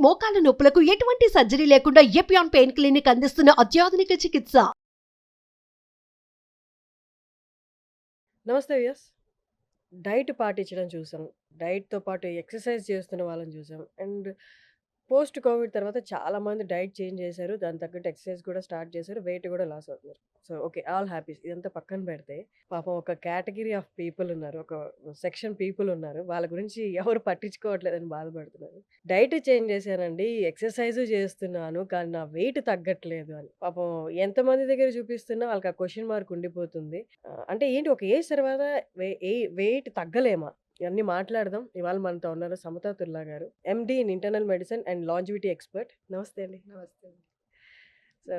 మోకాల నొప్పులకు ఎటువంటి సర్జరీ లేకుండా ఎపియాన్ పెయిన్ క్లినిక్ అందిస్తున్న అత్యాధునిక చికిత్స. నమస్తే వ్యూయర్స్. డైట్ పాటించడం చూసాం. డైట్‌తో పాటు ఎక్సర్సైజ్ చేస్తున్న వాళ్ళని చూసాం. అండ్ పోస్ట్ కోవిడ్ తర్వాత చాలామంది డైట్ చేంజ్ చేశారు. దానికి తగ్గట్టు ఎక్సర్సైజ్ కూడా స్టార్ట్ చేశారు. వెయిట్ కూడా లాస్ అవుతున్నారు. So, okay. All happies. ఇదంతా పక్కన పెడితే పాపం ఒక కేటగరీ ఆఫ్ పీపుల్ ఉన్నారు. ఒక సెక్షన్ పీపుల్ ఉన్నారు. వాళ్ళ గురించి ఎవరు పట్టించుకోవట్లేదని బాధపడుతున్నారు. డైట్ చేంజ్ చేశానండి. ఎక్సర్సైజు చేస్తున్నాను. కానీ నా వెయిట్ తగ్గట్లేదు అని. పాపం ఎంతమంది దగ్గర చూపిస్తున్నా వాళ్ళకి ఆ క్వెషన్ మార్క్ ఉండిపోతుంది. అంటే ఏంటి ఒక ఏజ్ తర్వాత వెయిట్ తగ్గలేమా? ఇవన్నీ మాట్లాడదాం. ఇవాళ మనతో ఉన్నారు సమతా తుల్లా గారు. MD in internal medicine and longevity expert. నమస్తే అండి. నమస్తే. So,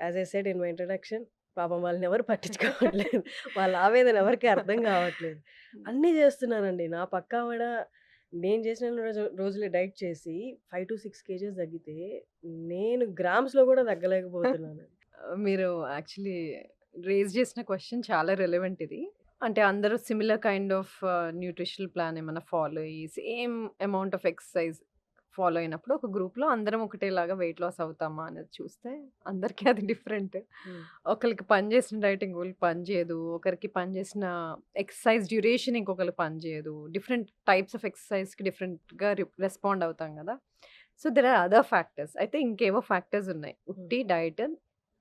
as I said in my introduction, పాపం వాళ్ళని ఎవరు పట్టించుకోవట్లేదు. వాళ్ళ ఆవేదన ఎవరికీ అర్థం కావట్లేదు. అన్నీ చేస్తున్నానండి. నా పక్కావిడ నేను చేసిన రోజులే డైట్ చేసి 5-6 కేజీస్ తగ్గితే, నేను గ్రామ్స్‌లో కూడా తగ్గలేకపోతున్నాను. మీరు యాక్చువల్లీ రేజ్ చేసిన క్వెషన్ చాలా రిలవెంట్ ఇది. అంటే అందరూ similar kind of nutritional plan ఏమన్నా ఫాలో అయ్యి, same amount of exercise follow అయినప్పుడు ఒక గ్రూప్‌లో అందరం ఒకటేలాగా వెయిట్ లాస్ అవుతామా అనేది చూస్తే అందరికీ అది డిఫరెంట్. ఒకరికి పనిచేసిన డైటింగ్ ఇంకొకరికి పనిచేయదు. ఒకరికి పనిచేసిన ఎక్సర్సైజ్ డ్యూరేషన్ ఇంకొకరికి పనిచేయదు. డిఫరెంట్ టైప్స్ ఆఫ్ ఎక్సర్సైజ్‌కి డిఫరెంట్‌గా రెస్పాండ్ అవుతాం కదా! So, there are other factors. అయితే ఇంకేవో ఫ్యాక్టర్స్ ఉన్నాయి. ఉట్టి డైట్,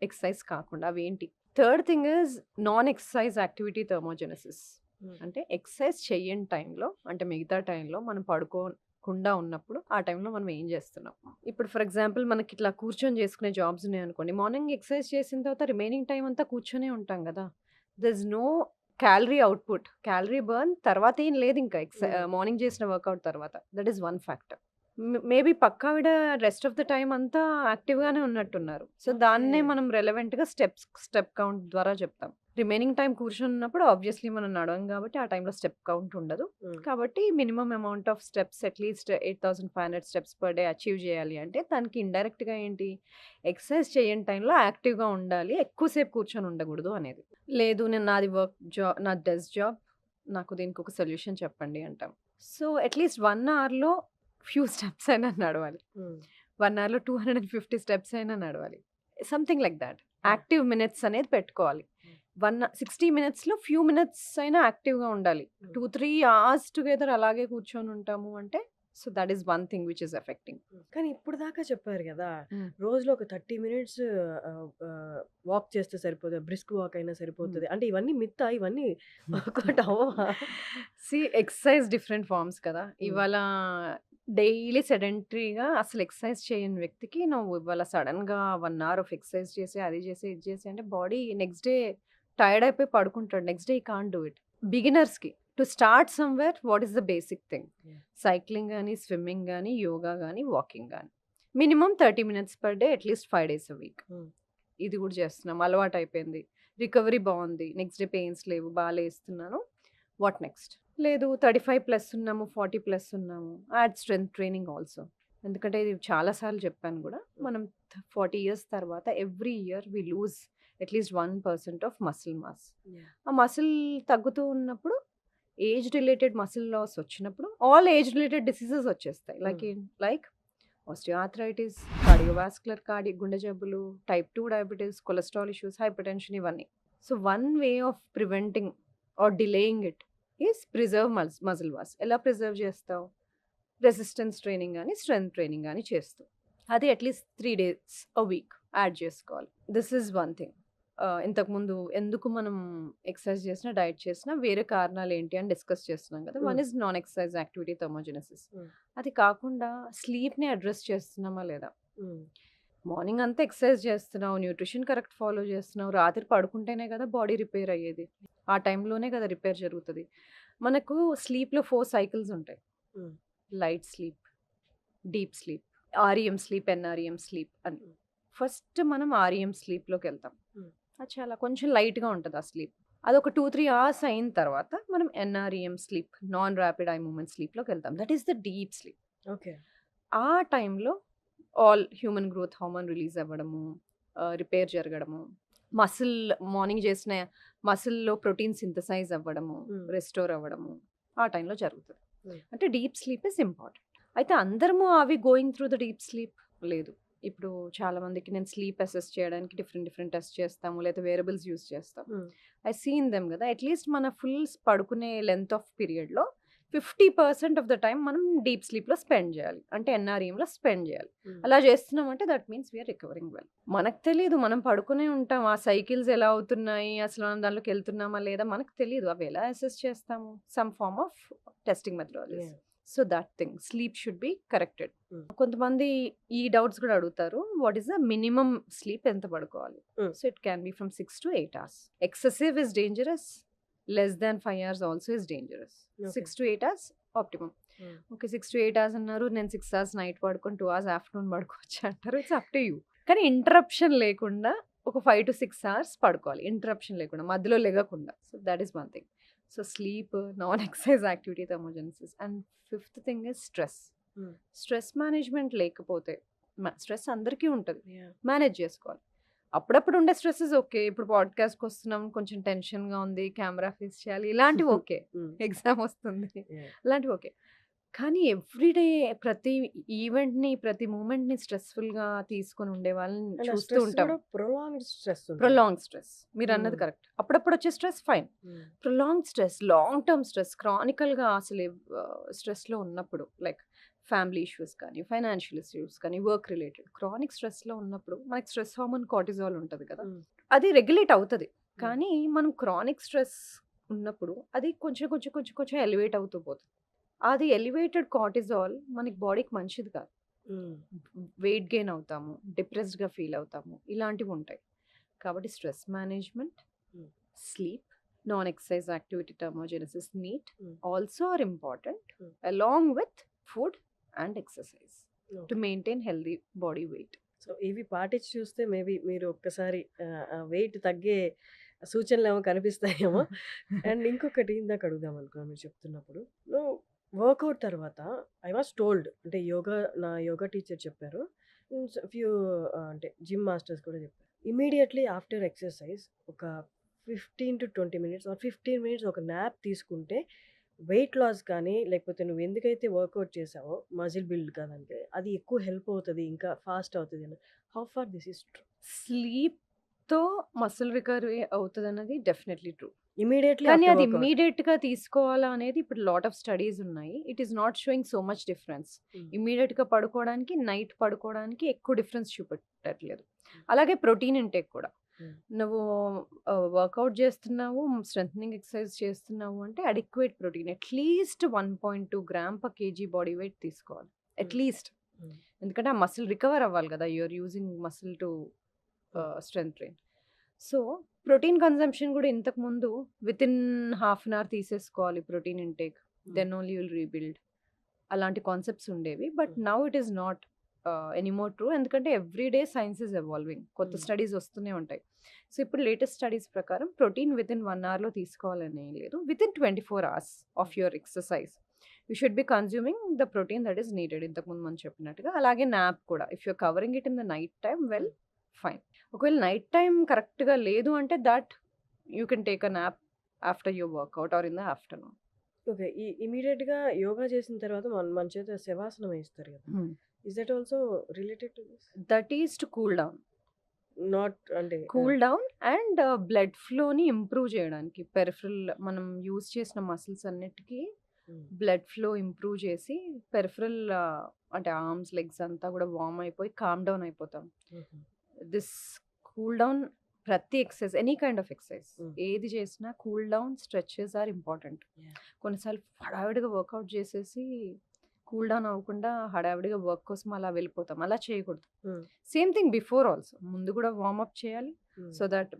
ఎక్సర్సైజ్ కాకుండా. అవేంటి? Third thing is non exercise activity thermogenesis. అంటే ఎక్సర్సైజ్ చెయ్యని టైంలో, అంటే మిగతా టైంలో మనం పడుకోకుండా ఉన్నప్పుడు ఆ టైంలో మనం ఏం చేస్తున్నాం? ఇప్పుడు ఫర్ ఎగ్జాంపుల్ మనకి ఇట్లా కూర్చొని చేసుకునే జాబ్స్ ఉన్నాయనుకోండి. మార్నింగ్ ఎక్సర్సైజ్ చేసిన తర్వాత రిమైనింగ్ టైం అంతా కూర్చొనే ఉంటాం కదా! There is no calorie output. Calorie burn తర్వాత ఏం లేదు ఇంకా మార్నింగ్ చేసిన వర్కౌట్ తర్వాత. That is one factor. Maybe పక్కావిడ రెస్ట్ ఆఫ్ ద టైమ్ అంతా యాక్టివ్‌గానే ఉన్నట్టున్నారు. సో, దాన్నే ఓకే. మనం రెలెవెంట్‌గా స్టెప్ కౌంట్ ద్వారా చెప్తాం. రిమైనింగ్ టైమ్ కూర్చున్నప్పుడు ఆబ్వియస్లీ మనం నడవం కాబట్టి ఆ టైంలో స్టెప్ కౌంట్ ఉండదు. కాబట్టి minimum amount of steps at least 8500 steps per day achieve చేయాలి అంటే దానికి ఇండైరెక్ట్‌గా ఏంటి? ఎక్సర్సైజ్ చేయని టైంలో యాక్టివ్‌గా ఉండాలి. ఎక్కువసేపు కూర్చొని ఉండకూడదు అనేది. లేదు నేను నాది డెస్క్ జాబ్. నాకు దీనికి ఒక సొల్యూషన్ చెప్పండి అంటాం. సో, అట్‌లీస్ట్ 1 అవర్‌లో ఫ్యూ స్టెప్స్ అయినా నడవాలి. 1 అవర్‌లో 250 స్టెప్స్ అయినా నడవాలి. Something like that. Active minutes అనేది పెట్టుకోవాలి. 60 మినిట్స్‌లో ఫ్యూ మినిట్స్ అయినా యాక్టివ్‌గా ఉండాలి. 2-3 అవర్స్ టుగెదర్ అలాగే కూర్చొని ఉంటాము అంటే so, that is one thing which is affecting. కానీ ఇప్పుడు దాకా చెప్పారు కదా! రోజులో ఒక 30 మినిట్స్ వాక్ చేస్తే సరిపోతది. బ్రిస్క్ వాక్ అయినా సరిపోతది. అంటే ఇవన్నీ మిత్తా? ఇవన్నీ వర్కౌట్ అవ్వవా? ఎక్సర్సైజ్ డిఫరెంట్ ఫార్మ్స్ కదా! ఇవాళ డైలీ సెడెంటరీగా అసలు ఎక్సర్సైజ్ చేయని వ్యక్తికి నువ్వు ఇవాళ సడన్‌గా 1 అవర్ ఆఫ్ ఎక్సర్సైజ్ చేసి, అది చేసి, ఇది చేసి అంటే బాడీ నెక్స్ట్ డే టైర్డ్ అయిపోయి పడుకుంటాడు. Next day he can't do it. బిగినర్స్‌కి to start somewhere what is the basic thing? Cycling గాని, స్విమ్మింగ్ గాని, యోగా గాని, వాకింగ్ గాని. Minimum 30 minutes per day at least 5 days a week. ఇది కూడా చేస్తున్నాం. అలవాటు అయిపోయింది. రికవరీ బావుంది. నెక్స్ట్ డే పెయిన్స్ లేవు. లేస్తున్నాను. What next? లేదు 35+ ఉన్నాము, 40+ ఉన్నాము. Add strength training also. ఎందుకంటే ఇది చాలా సార్లు చెప్పాను కూడా. మనం 40 ఇయర్స్ తర్వాత every year we lose at least 1% of muscle mass. ఆ మసిల్ తగ్గుతూ ఉన్నప్పుడు ఏజ్ రిలేటెడ్ మసిల్ లాస్ వచ్చినప్పుడు ఆల్ ఏజ్ రిలేటెడ్ డిసీజెస్ వచ్చేస్తాయి. లైక్ ఆస్టియోఆర్థరైటిస్, కార్డియోవాస్కులర్ గుండె జబ్బులు, type 2 diabetes, cholesterol issues, hypertension ఇవన్నీ. So, one way of preventing or delaying it is preserve muscle mass. ఎలా preserve చేస్తావు? రెసిస్టెన్స్ ట్రైనింగ్ గాని, strength training గాని చేస్తూ. అది at least 3 days a week add చేసుకోవాలి. This is one thing. ఇంతకుముందు ఎందుకు మనం ఎక్సర్సైజ్ చేసినా, డైట్ చేసినా వేరే కారణాలు ఏంటి అని డిస్కస్ చేస్తున్నాం కదా! One is non exercise activity thermogenesis. అది కాకుండా స్లీప్‌ని అడ్రెస్ చేస్తున్నామా లేదా? మార్నింగ్ అంతా ఎక్సర్సైజ్ చేస్తున్నావు, న్యూట్రిషన్ కరెక్ట్ ఫాలో చేస్తున్నావు. రాత్రి పడుకుంటేనే కదా బాడీ రిపేర్ అయ్యేది. ఆ టైంలోనే కదా రిపేర్ జరుగుతది. మనకు స్లీప్‌లో 4 సైకిల్స్ ఉంటాయి. Light sleep, deep sleep, REM sleep, NREM sleep అని. ఫస్ట్ మనం ఆర్‌ఈఎం స్లీప్‌లోకి వెళ్తాం. అది చాలా కొంచెం లైట్‌గా ఉంటది ఆ స్లీప్. అదొక 2-3 అవర్స్ అయిన తర్వాత మనం NREM sleep, non rapid eye movement స్లీప్‌లోకి వెళ్తాం. That is the deep sleep. Okay. ఆ టైంలో all human growth hormone release అవ్వడము, రిపేర్ జరగడము, మార్నింగ్ చేసిన మసిల్‌లో ప్రోటీన్ సింథసైజ్ అవ్వడము, రెస్టోర్ అవ్వడము ఆ టైంలో జరుగుతది. అంటే డీప్ స్లీప్ ఈస్ ఇంపార్టెంట్. అయితే అందరము అవి going through the deep sleep లేదు. ఇప్పుడు చాలా మందికి నేను స్లీప్ అసెస్ చేయడానికి డిఫరెంట్ టెస్ట్ చేస్తాము, లేదా వేరియబుల్స్ యూస్ చేస్తాం. ఐ సీన్ దెమ్ కదా. అట్లీస్ట్ మన ఫుల్ పడుకునే లెంత్ ఆఫ్ పీరియడ్లో 50% ఆఫ్ ద టైం మనం డీప్ స్లీప్లో స్పెండ్ చేయాలి, అంటే ఎన్ఆర్ఈఎంలో స్పెండ్ చేయాలి. అలా చేస్తున్నాం అంటే that means we're recovering well. మనకు తెలియదు, మనం పడుకునే ఉంటాం, ఆ సైకిల్స్ ఎలా అవుతున్నాయి, అసలు మనం దాంట్లోకి వెళ్తున్నామా లేదా మనకు తెలియదు. అవి ఎలా అసెస్ చేస్తాము? Some form of testing methodologies. So that thing sleep should be corrected. కొంతమంది ఈ డౌట్స్ కూడా అడుగుతారు, what is the minimum sleep ఎంత పడుకోవాలి? So it can be from 6 to 8 hours. Excessive is dangerous, less than 5 hours also is dangerous. 6 to 8 hours optimum. Okay, 6 to 8 hours అన్నారు, నేను 6 hours night పడుకొని 2 hours afternoon పడుకోవచ్చు అంటారు. It's up to you. కానీ interruption లేకుండా ఒక 5 to 6 hours పడుకోవాలి, interruption లేకుండా, మధ్యలో లెగకుండా. So that is one thing. So sleep, non exercise activity, thermogenesis. And fifth thing is stress. Stress management లేకపోతే, స్ట్రెస్ అందరికీ ఉంటుంది, మేనేజ్ చేసుకోవాలి. అప్పుడప్పుడు ఉండే స్ట్రెస్సెస్ ఓకే, ఇప్పుడు పాడ్కాస్ట్కి వస్తున్నాం, కొంచెం టెన్షన్గా ఉంది, కెమెరా ఫేస్ చేయాలి, ఇలాంటివి ఓకే. ఎగ్జామ్ వస్తుంది, ఇలాంటివి ఓకే. కానీ ఎవ్రీడే ప్రతి ఈవెంట్ని, ప్రతి మూమెంట్ని స్ట్రెస్ఫుల్గా తీసుకొని ఉండే వాళ్ళని చూస్తూ ఉంటాం. ప్రొలాంగ్ స్ట్రెస్, మీరు అన్నది కరెక్ట్. అప్పుడప్పుడు వచ్చే stress fine. Prolong stress, long term stress, క్రానికల్గా అసలు స్ట్రెస్లో ఉన్నప్పుడు, లైక్ ఫ్యామిలీ ఇష్యూస్ కానీ, ఫైనాన్షియల్ ఇష్యూస్ కానీ, వర్క్ రిలేటెడ్ క్రానిక్ స్ట్రెస్లో ఉన్నప్పుడు మనకి స్ట్రెస్ హార్మోన్ కార్టిజాల్ ఉంటుంది కదా, అది రెగ్యులేట్ అవుతుంది. కానీ మనం క్రానిక్ స్ట్రెస్ ఉన్నప్పుడు అది కొంచెం కొంచెం కొంచెం కొంచెం ఎలివేట్ అవుతూ పోతుంది. అది ఎలివేటెడ్ కార్టిజాల్ మనకి బాడీకి మంచిది కాదు. వెయిట్ గెయిన్ అవుతాము, డిప్రెస్డ్గా ఫీల్ అవుతాము, ఇలాంటివి ఉంటాయి. కాబట్టి stress management, sleep, non exercise activity, thermogenesis, NEAT also are important, along with food and exercise to maintain healthy body weight. So ఇవి పాటించి చూస్తే మేబీ మీరు ఒక్కసారి వెయిట్ తగ్గే సూచనలు ఏమో కనిపిస్తాయేమో. అండ్ ఇంకొకటి ఇందాక అడుగుదాం అనుకున్నాను మీరు చెప్తున్నప్పుడు, వర్కౌట్ తర్వాత ఐ వాస్ టోల్డ్, అంటే నా యోగా టీచర్ చెప్పారు, ఫ్యూ అంటే జిమ్ మాస్టర్స్ కూడా చెప్పారు, ఇమీడియట్లీ ఆఫ్టర్ ఎక్సర్సైజ్ ఒక 15 to 20 minutes ఆర్ 15 minutes ఒక న్యాప్ తీసుకుంటే వెయిట్ లాస్ కానీ, లేకపోతే నువ్వు ఎందుకైతే వర్కౌట్ చేసావో మజిల్ బిల్డ్ కాదంటే అది ఎక్కువ హెల్ప్ అవుతుంది, ఇంకా ఫాస్ట్ అవుతుంది అని. How far this is true? స్లీప్తో మసిల్ రికవరీ అవుతుంది అన్నది డెఫినెట్లీ ట్రూ. ఇమీడియట్లీ కానీ అది ఇమ్మీడియట్గా తీసుకోవాలా అనేది ఇప్పుడు లాట్ ఆఫ్ స్టడీస్ ఉన్నాయి. It is not showing so much difference. ఇమ్మీడియట్గా పడుకోవడానికి, నైట్ పడుకోవడానికి ఎక్కువ డిఫరెన్స్ చూపెట్టట్లేదు. అలాగే ప్రోటీన్ ఇంటేక్ కూడా, నువ్వు వర్కౌట్ చేస్తున్నావు, స్ట్రెంథనింగ్ ఎక్సర్సైజ్ చేస్తున్నావు అంటే adequate protein, at least 1.2 grams per kg body weight తీసుకోవాలి అట్లీస్ట్. ఎందుకంటే ఆ మసిల్ రికవర్ అవ్వాలి కదా, you're using muscle to strength train. So protein consumption కూడా ఇంతకుముందు within half an hour తీసేసుకోవాలి protein intake, then only will rebuild, అలాంటి concepts ఉండేవి. But now it is not anymore true, ఎందుకంటే ఎవ్రీడే సైన్స్ ఈజ్ ఎవాల్వింగ్, కొత్త studies వస్తూనే ఉంటాయి. So ఇప్పుడు లేటెస్ట్ స్టడీస్ ప్రకారం ప్రోటీన్ విత్ ఇన్ 1 hour తీసుకోవాలని లేదు, within 24 hours of your exercise you should be consuming the protein that is needed, ఇంతకుముందు మనం చెప్పినట్టుగా. అలాగే నాప్ కూడా, if you're covering it in the night time, well fine. ఒకవేళ night time కరెక్ట్గా లేదు అంటే that you can take a nap after your workout or in the afternoon. Okay, ఈ ఇమీడియట్గా యోగా చేసిన తర్వాత మన చేత శవాసనం వేస్తారు కదా, is that also related to this? That is to cool down, not అంటే కూల్ డౌన్ అండ్ బ్లడ్ ఫ్లోని ఇంప్రూవ్ చేయడానికి. పెరిఫరల్ మనం యూజ్ చేసిన మసిల్స్ అన్నిటికీ బ్లడ్ ఫ్లో ఇంప్రూవ్ చేసి పెరిఫరల్ అంటే ఆర్మ్స్, లెగ్స్ అంతా కూడా వార్మ్ అయిపోయి కామ్ డౌన్ అయిపోతాం. దిస్ కూల్ డౌన్ ప్రతి exercise, any kind of exercise ఏది చేసినా cool down, stretches are important. కొన్నిసార్లు హడావిడిగా వర్కౌట్ చేసేసి కూల్ డౌన్ అవ్వకుండా హడావిడిగా వర్క్ కోసం అలా వెళ్ళిపోతాం, అలా చేయకూడదు. సేమ్ థింగ్ బిఫోర్ ఆల్సో, ముందు కూడా వార్మప్ చేయాలి సో దట్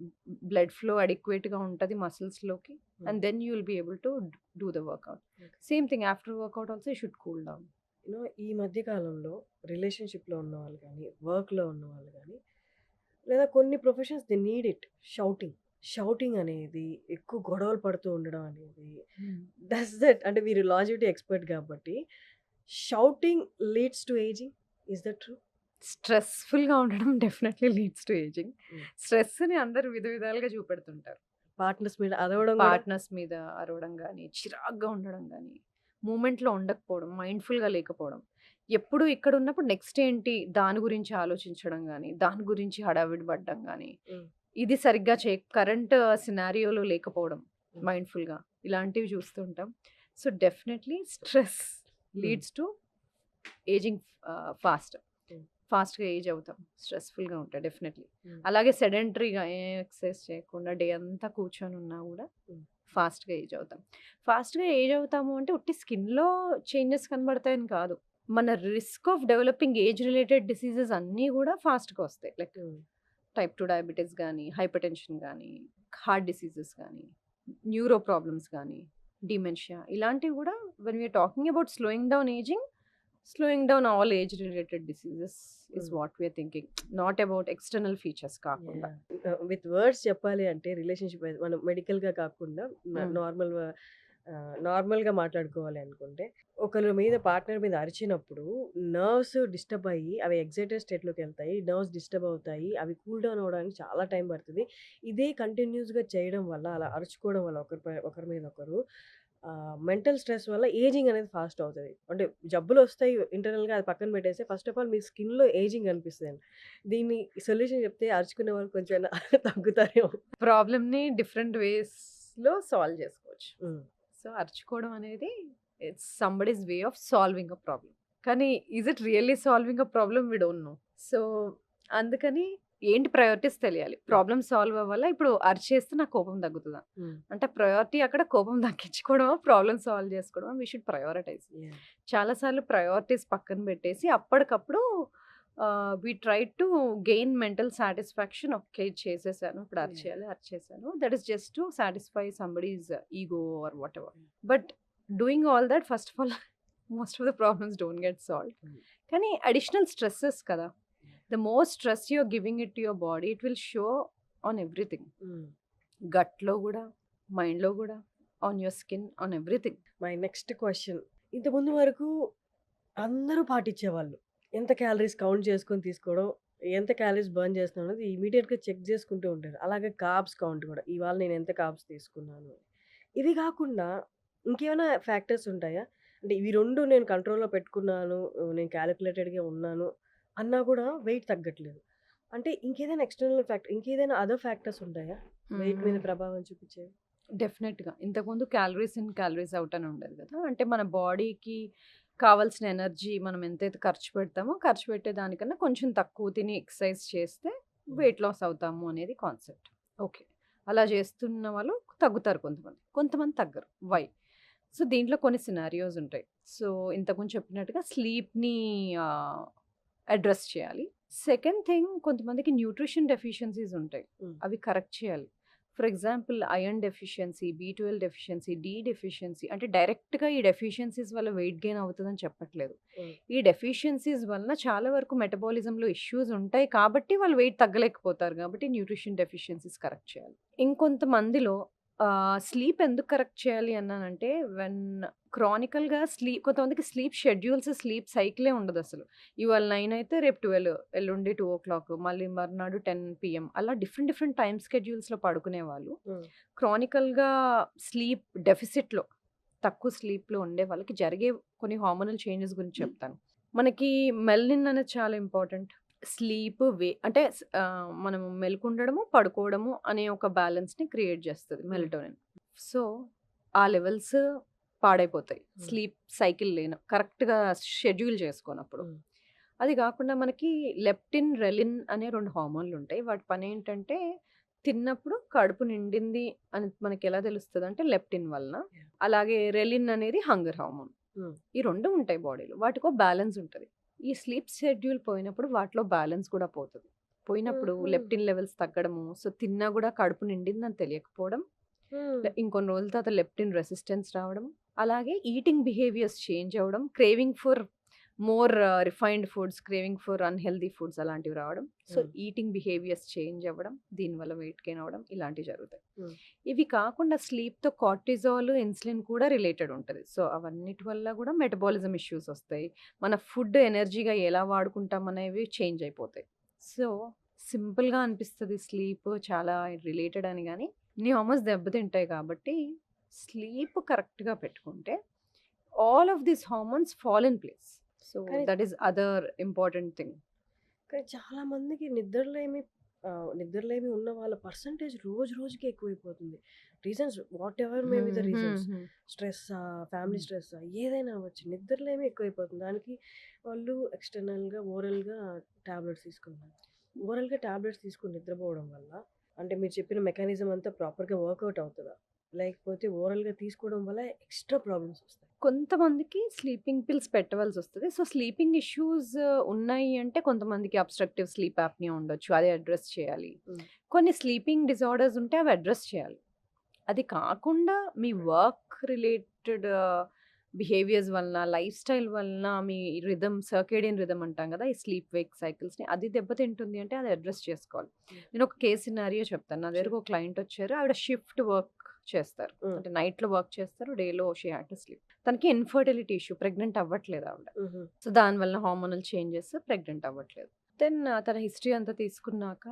బ్లడ్ ఫ్లో అడిక్వేట్గా ఉంటుంది మసిల్స్లోకి, and then you will be able to do the workout. Same thing after workout also you should cool down. ఈ మధ్య కాలంలో రిలేషన్షిప్లో ఉన్న వాళ్ళు కానీ, వర్క్లో ఉన్న వాళ్ళు కానీ, లేదా కొన్ని professions they need it, shouting అనేది, ఎక్కువ గొడవలు పడుతూ ఉండడం అనేది, డస్ దట్, అంటే మీరు లాజివిటీ ఎక్స్పర్ట్ కాబట్టి, shouting leads to ageing, is that true? స్ట్రెస్ఫుల్గా ఉండడం డెఫినెట్లీ లీడ్స్ టు ఏజింగ్. స్ట్రెస్ని అందరూ విధాలుగా చూపెడుతుంటారు. పార్ట్నర్స్ మీద అరవడం కానీ, చిరాగ్గా ఉండడం కానీ, మూమెంట్లో ఉండకపోవడం, మైండ్ఫుల్గా లేకపోవడం, ఎప్పుడు ఇక్కడ ఉన్నప్పుడు నెక్స్ట్ ఏంటి దాని గురించి ఆలోచించడం గానీ, దాని గురించి హడావిడి పడడం గానీ, హ్మ్. ఇది సరిగ్గా కరెంట్ సినారియోలో లేకపోవడం హ్మ్. మైండ్‌ఫుల్‌గా ఇలాంటివి చూస్తుంటాం. సో, డెఫినెట్‌లీ స్ట్రెస్ హ్మ్. Leads to ageing fast. హ్మ్. ఫాస్ట్‌గా ఏజ్ అవుతాం. స్ట్రెస్‌ఫుల్‌గా ఉంటాయి డెఫినెట్‌లీ. హ్మ్. అలాగే సెడెంటరీగా ఏం ఎక్సర్సైజ్ చేయకుండా డే అంతా కూర్చొని ఉన్నా గూడా హ్మ్. ఫాస్ట్‌గా ఏజ్ అవుతాం. ఫాస్ట్‌గా ఏజ్ అవుతాము అంటే ఉట్టి స్కిన్‌లో చేంజెస్ కనబడతాయని కాదు. మన risk of developing age related diseases అన్నీ గూడా ఫాస్ట్‌గా వస్తాయి. Like hmm. టైప్ 2 డయాబెటిస్ గానీ, హైపర్‌టెన్షన్ గానీ, హార్ట్ డిసీజెస్ గానీ, న్యూరో ప్రాబ్లమ్స్ గానీ, డిమెన్షియా ఇలాంటివి గూడా when we are talking about slowing down all age related diseases is hmm. What we are thinking. Not about external features కాకుండా. With words చెప్పాలి అంటే relationship మనం మెడికల్‌గా కాకుండా హ్మ్. నార్మల్‌గా మాట్లాడుకోవాలి అనుకుంటే, ఒకళ్ళ మీద పార్ట్నర్ మీద అరిచినప్పుడు నర్వ్స్ డిస్టర్బ్ అయ్యి, అవి ఎక్సైటెడ్ స్టేట్‌లోకెళ్తాయి. నర్వ్స్ డిస్టర్బ్ అవుతాయి. అవి కూల్ డౌన్ అవ్వడానికి చాలా టైం పడతది. ఇదే కంటిన్యూస్‌గా చేయడం వల్ల, అలా అరుచుకోవడం వల్ల ఒకరి మీద ఒకరు మెంటల్ స్ట్రెస్ వల్ల ఏజింగ్ అనేది ఫాస్ట్ అవుతది. అంటే జబ్బులొస్తాయి ఇంటర్నల్‌గా అది పక్కన పెట్టేస్తే, ఫస్ట్ ఆఫ్ ఆల్ మీ స్కిన్‌లో ఏజింగ్ కనిపిస్తదండి. దీన్ని సొల్యూషన్ చెప్తే అరుచుకునే వాళ్ళు కొంచెమైనా తగ్గుతారేమో. ప్రాబ్లమ్‌ని డిఫరెంట్ వేస్‌లో సాల్వ్ చేసుకోవచ్చు. హ్మ్. సో, అరుచుకోవడం అనేది it's somebody's way of solving a problem. కానీ is it really solving a problem? We don't know. So, అందుకని ఏంటి ప్రయారిటీస్ తెలియాలి. ప్రాబ్లమ్ సాల్వ్ అవ్వాలా? ఇప్పుడు అరిచేస్తే నాకు కోపం తగ్గుతదా? హ్మ్. అంటే ప్రయారిటీ అక్కడ కోపం తగ్గించుకోవడమా? ప్రాబ్లమ్ సాల్వ్ చేసుకోవడమా? We should prioritise. యాహ్! చాలా సార్లు ప్రయారిటీస్ పక్కన పెట్టేసి అప్పటికప్పుడు we try to gain mental satisfaction. Okay. ఇది చేసేసాను. ఇప్పుడు యాహ్! అరిచేయాలి. అరిచేసాను. That is just to satisfy somebody's ego or whatever. But doing all that first of all most of the problems don't get solved. Hmm. కానీ additional stresses కదా! The more stress you are giving it to your body it will show on everything. హ్మ్. గట్‌లో గూడా, మైండ్‌లో గూడా, on your skin, on everything. My next question. ఇంతకుముందు వరకు అందరూ పాటించేవాళ్ళు. ఎంత క్యాలరీస్ కౌంట్ చేసుకొని తీసుకోవడం, ఎంత క్యాలరీస్ బర్న్ చేస్తున్నాం అనేది ఇమ్మీడియేట్‌గా చెక్ చేసుకుంటూ ఉంటారు. అలాగే కార్బ్స్ కౌంట్ కూడా. ఇవాళ నేను ఎంత కార్బ్స్ తీసుకున్నాను. ఇవి కాకుండా ఇంకేమైనా ఫ్యాక్టర్స్ ఉంటాయా? అంటే ఇవి 2 నేను కంట్రోల్‌లో పెట్టుకున్నాను. నేను కాలిక్యులేటెడ్‌గా ఉన్నాను అన్నా కూడా వెయిట్ తగ్గట్లేదు. అంటే ఇంకేదైనా ఎక్స్‌టర్నల్ ఫ్యాక్టర్ ఇంకేదైనా అదర్ ఫ్యాక్టర్స్ ఉంటాయా? వెయిట్ మీద హ్మ్. ప్రభావం చూపించేవి? డెఫినెట్‌గా. ఇంతకుముందు క్యాలరీస్ ఇన్, క్యాలరీస్ ఔట్ అని ఉండేది గదా! అంటే మన బాడీకి కావాల్సిన ఎనర్జీ మనం ఎంతైతే ఖర్చు పెడతామో, ఖర్చు పెట్టే దానికన్నా కొంచెం తక్కువ తిని ఎక్సర్సైజ్ చేస్తే హ్మ్. వెయిట్ లాస్ అవుతాము అనేది కాన్సెప్ట్. ఓకే. అలా చేస్తున్న వాళ్ళు తగ్గుతారు కొంతమంది. కొంతమంది తగ్గరు. వై? సో, దీంట్లో కొన్ని సినారియోస్ ఉంటాయి. సో, ఇంతకుముందు చెప్పినట్టుగా స్లీప్‌ని ఆహ్, అడ్రెస్ చేయాలి. సెకండ్ థింగ్ కొంతమందికి న్యూట్రిషన్ డెఫిషియన్సీస్ ఉంటాయి. హ్మ్. అవి కరెక్ట్ చేయాలి. ఫర్ ఎగ్జాంపుల్ ఐరన్ డెఫిషియన్సీ, బి12 డెఫిషియన్సీ, డి డెఫిషియన్సీ అంటే డైరెక్ట్‌గా ఈ డెఫిషియన్సీస్ వల్ల వెయిట్ గెయిన్ అవుతదని చెప్పట్లేదు. హ్మ్. ఈ డెఫిషియన్సీస్ వలన చాలా వరకు మెటబాలిజంలో ఇష్యూస్ ఉంటాయి కాబట్టి వాళ్ళు వెయిట్ తగ్గలేకపోతారు కాబట్టి న్యూట్రిషన్ డెఫిషియన్సీస్ కరెక్ట్ చేయాలి. ఇంకొంతమందిలో స్లీప్ ఎందుకు కరెక్ట్ చేయాలి అన్నానంటే వెన్ క్రానికల్‌గా కొంతమందికి స్లీప్ షెడ్యూల్స్, స్లీప్ సైకిలే ఉండదసలు. ఇవాళ 9 అయితే రేపు 12, ఎల్లుండి 2:00 మళ్ళీ మర్నాడు 10 పీఎం అలా డిఫరెంట్ డిఫరెంట్ టైమ్ స్కెడ్యూల్స్‌లో పడుకునేవాళ్ళు. హ్మ్. క్రానికల్‌గా స్లీప్ డెఫిసిట్‌లో తక్కువ స్లీప్‌లో ఉండే వాళ్ళకి జరిగే కొన్ని హార్మోనల్ చేంజెస్ గురించి చెప్తాను. మనకి మెలనిన్ అనేది చాలా ఇంపార్టెంట్. స్లీప్ అంటే మనము మెలుకుండడము, పడుకోవడము అనే ఒక బ్యాలెన్స్‌ని క్రియేట్ చేస్తది హ్మ్. మెలటోనిన్. సో, ఆ లెవెల్స్ పాడైపోతాయి. హ్మ్. స్లీప్ సైకిల్ కరెక్ట్‌గా షెడ్యూల్ చేసుకోనప్పుడు. హ్మ్. అది గాకుండా మనకి లెప్టిన్, రెలిన్ అనే 2 హార్మోన్‌లుంటాయి. వాటి పనేంటంటే తిన్నప్పుడు కడుపు నిండింది అని మనకెలా తెలుస్తదంటే లెప్టిన్ వలన. యాహ్! అలాగే రెలిన్ అనేది హంగర్ హార్మోన్. హ్మ్. ఈ 2 ఉంటాయి బాడీలో. వాటికో బ్యాలెన్స్ ఉంటది. ఈ స్లీప్ షెడ్యూల్ పోయినప్పుడు వాటిలో బ్యాలెన్స్ కూడా పోతది. పోయినప్పుడు హుహు. లెప్టిన్ లెవెల్స్ తగ్గడము, సో తిన్నా గూడా కడుపు నిండిందని తెలియకపోవడం, హ్మ్. ఇంకొన్ని రోజుల తర్వాత లెప్టిన్ రెసిస్టెన్స్ రావడం, అలాగే ఈటింగ్ బిహేవియర్స్ చేంజ్ అవ్వడం, craving for more refined foods, craving for unhealthy foods అలాంటివి రావడం. సో, హ్మ్. ఈటింగ్ బిహేవియర్స్ చేంజ్ అవ్వడం, దీనివల్ల వెయిట్ గెయిన్ అవ్వడం ఇలాంటివి జరుగుతాయి. హ్మ్. ఇవి కాకుండా స్లీప్‌తో కార్టిజాల్, ఇన్సులిన్ కూడా రిలేటెడ్ ఉంటది. సో, అవన్నిటి వల్ల కూడా మెటబాలిజం ఇష్యూస్ వస్తాయి. మన ఫుడ్ ఎనర్జీగా ఎలా వాడుకుంటాం అనేవి చేంజ్ అయిపోతాయి. సో, సింపుల్‌గా అనిపిస్తది స్లీప్ చాలా రిలేటెడ్ అని గాని, ఇన్ని హార్మోన్స్ దెబ్బతింటాయి కాబట్టి స్లీప్ కరెక్ట్‌గా పెట్టుకుంటే all of these hormones fall in place. So కానీ that is other important thing. కానీ చాలా మందికి నిద్రలేమి ఉన్న వాళ్ళ పర్సంటేజ్ రోజు రోజుకి ఎక్కువైపోతుంది. Reasons whatever may be the reasons. స్ట్రెస్సా, ఫ్యామిలీ స్ట్రెస్సా ఏదైనా అవ్వచ్చు. నిద్రలేమి ఎక్కువైపోతుంది. దానికి వాళ్ళు ఎక్స్టర్నల్‌గా, ఓరల్‌గా టాబ్లెట్స్ తీసుకుంటున్నారు. ఓరల్‌గా టాబ్లెట్స్ తీసుకొని నిద్రపోవడం వల్ల అంటే మీరు చెప్పిన మెకానిజం అంతా ప్రాపర్‌గా వర్కౌట్ అవుతదా? లేకపోతే ఓరల్‌గా తీసుకోవడం వల్ల ఎక్స్‌ట్రా ప్రాబ్లమ్స్ వస్తాయి? కొంతమందికి స్లీపింగ్ పిల్స్ పెట్టవలసి వస్తది. సో, స్లీపింగ్ ఇష్యూస్ ఉన్నాయి అంటే కొంతమందికి అబ్‌స్ట్రక్టివ్ స్లీప్ యాప్నియా ఉండొచ్చు. అది అడ్రెస్ చేయాలి. హ్మ్. కొన్ని స్లీపింగ్ డిజార్డర్స్ ఉంటే అవి అడ్రెస్ చేయాలి. అది కాకుండా మీ వర్క్ రిలేటెడ్ బిహేవియర్స్ వలన, లైఫ్ స్టైల్ వలన మీ సర్కేడియన్ రిథమ్ అంటాం కదా! ఈ స్లీప్ వేక్ సైకిల్స్‌ని అది దెబ్బతింటుంది అంటే అది అడ్రెస్ చేసుకోవాలి. హ్మ్. నేను ఒక కేస్ సినారియో చెప్తాను. నా దగ్గరకు ఒక క్లయింట్ వచ్చారు. ఆవిడ షిఫ్ట్ వర్క్ చేస్తారు. హ్మ్. అంటే నైట్‌లో వర్క్ చేస్తారు. డేలో షీ హాడ్ టు స్లీప్. తనకి ఇన్‌ఫర్టిలిటీ ఇష్యూ. ప్రెగ్నెంట్ అవ్వట్లేదు ఆవిడ. హుహు. సో, దానివల్ల హార్మోనల్ చేంజెస్ ప్రెగ్నెంట్ అవ్వట్లేదు. దెన్ తన హిస్టరీ అంతా తీసుకున్నాక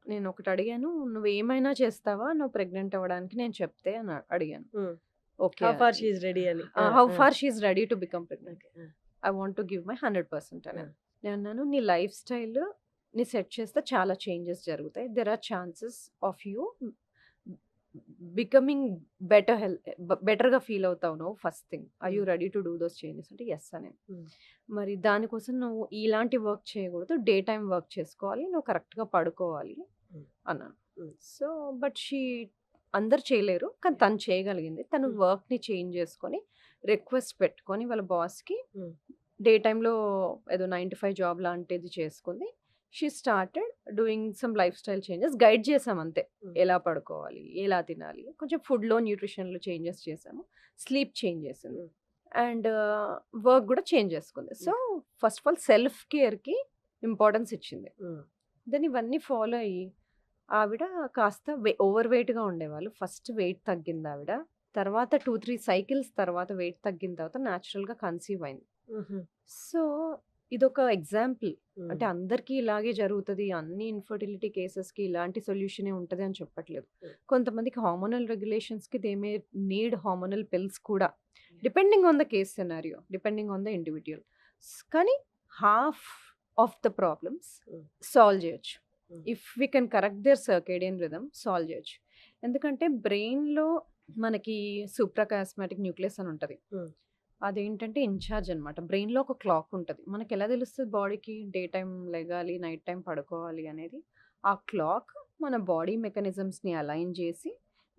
నేను ఒకటి అడిగాను. "నువ్వేమైనా చేస్తావా నువ్వు ప్రెగ్నెంట్ అవ్వడానికి నేను చెప్తే" అని అడిగాను. Hmm. Okay. How far she is ready అని. How far she is ready to become pregnant. Okay. I want to give my 100% అని. ఆ! నేనన్నాను, "నీ లైఫ్ స్టైల్ నీ సెట్ చేస్తే చాలా చేంజెస్ జరుగుతాయి. There are chances of you becoming బెటర్‌గా ఫీల్ అవుతావు నువ్వు first thing. Are you hmm. Ready to do those changes" అంటే యెస్ అన్నాను. హ్మ్. మరి దానికోసం నువ్వు ఇలాంటి వర్క్ చేయకూడదు. డే టైమ్ వర్క్ చేసుకోవాలి. నువ్వు కరెక్ట్‌గా పడుకోవాలి హ్మ్. అన్నాను. హ్మ్. సో, బట్ అందరూ చేయలేరు. కానీ తను చేయగలిగింది. తను హ్మ్. వర్క్‌ని చేంజ్ చేసుకొని, రిక్వెస్ట్ పెట్టుకొని వాళ్ళ బాస్‌కి హ్మ్. డే టైమ్‌లో ఏదో 9-5 జాబ్ లాంటిది చేసుకుంది. She started doing some life style changes. Guide చేసాం అంతే. హ్మ్. ఎలా పడుకోవాలి? ఎలా తినాలి? కొంచెం ఫుడ్‌లో, న్యూట్రిషన్‌లో చేంజెస్ చేసాము. స్లీప్ చేంజ్ చేసింది. హ్మ్. అండ్ వర్క్ కూడా చేంజ్ చేసుకుంది. So, first of all self కేర్‌కి ఇంపార్టెన్స్ ఇచ్చింది. హ్మ్. దెన్ ఇవన్నీ ఫాలో అయ్యి ఆవిడ కాస్త ఓవర్ వెయిట్‌గా ఉండేవాళ్ళు. ఫస్ట్ వెయిట్ తగ్గింది ఆవిడ. తర్వాత 2-3 సైకిల్స్ తర్వాత వెయిట్ తగ్గిన తర్వాత న్యాచురల్‌గా కన్సీవ్ అయింది. హుహు. సో, ఇదొక ఎగ్జాంపుల్. అంటే హ్మ్. అందరికీ ఇలాగే జరుగుతది. అన్ని ఇన్‌ఫర్టిలిటీ కేసెస్‌కి ఇలాంటి సొల్యూషనే ఉంటది అని చెప్పట్లేదు. హ్మ్. కొంతమందికి హార్మోనల్ రెగ్యులేషన్స్‌కి they may need hormonal pills కూడా. Yeah! Depending on the case scenario. Depending on the individual. కానీ half of the problems hmm. Solve చేయొచ్చు. Hmm. If we can correct their circadian rhythm solve చేయొచ్చు. ఎందుకంటే బ్రెయిన్‌లో మనకి సూప్రాకియాస్మాటిక్ nucleus అని ఉంటది. హ్మ్. అదేంటంటే ఇన్‌చార్జ్ అనమాట. బ్రెయిన్‌లో ఒక క్లాక్ ఉంటది. మనకెలా తెలుస్తది బాడీకి డే టైమ్ లెగాలి, నైట్ టైమ్ పడుకోవాలి అనేది? ఆ క్లాక్ మన బాడీ మెకానిజమ్స్‌ని అలైన్ చేసి,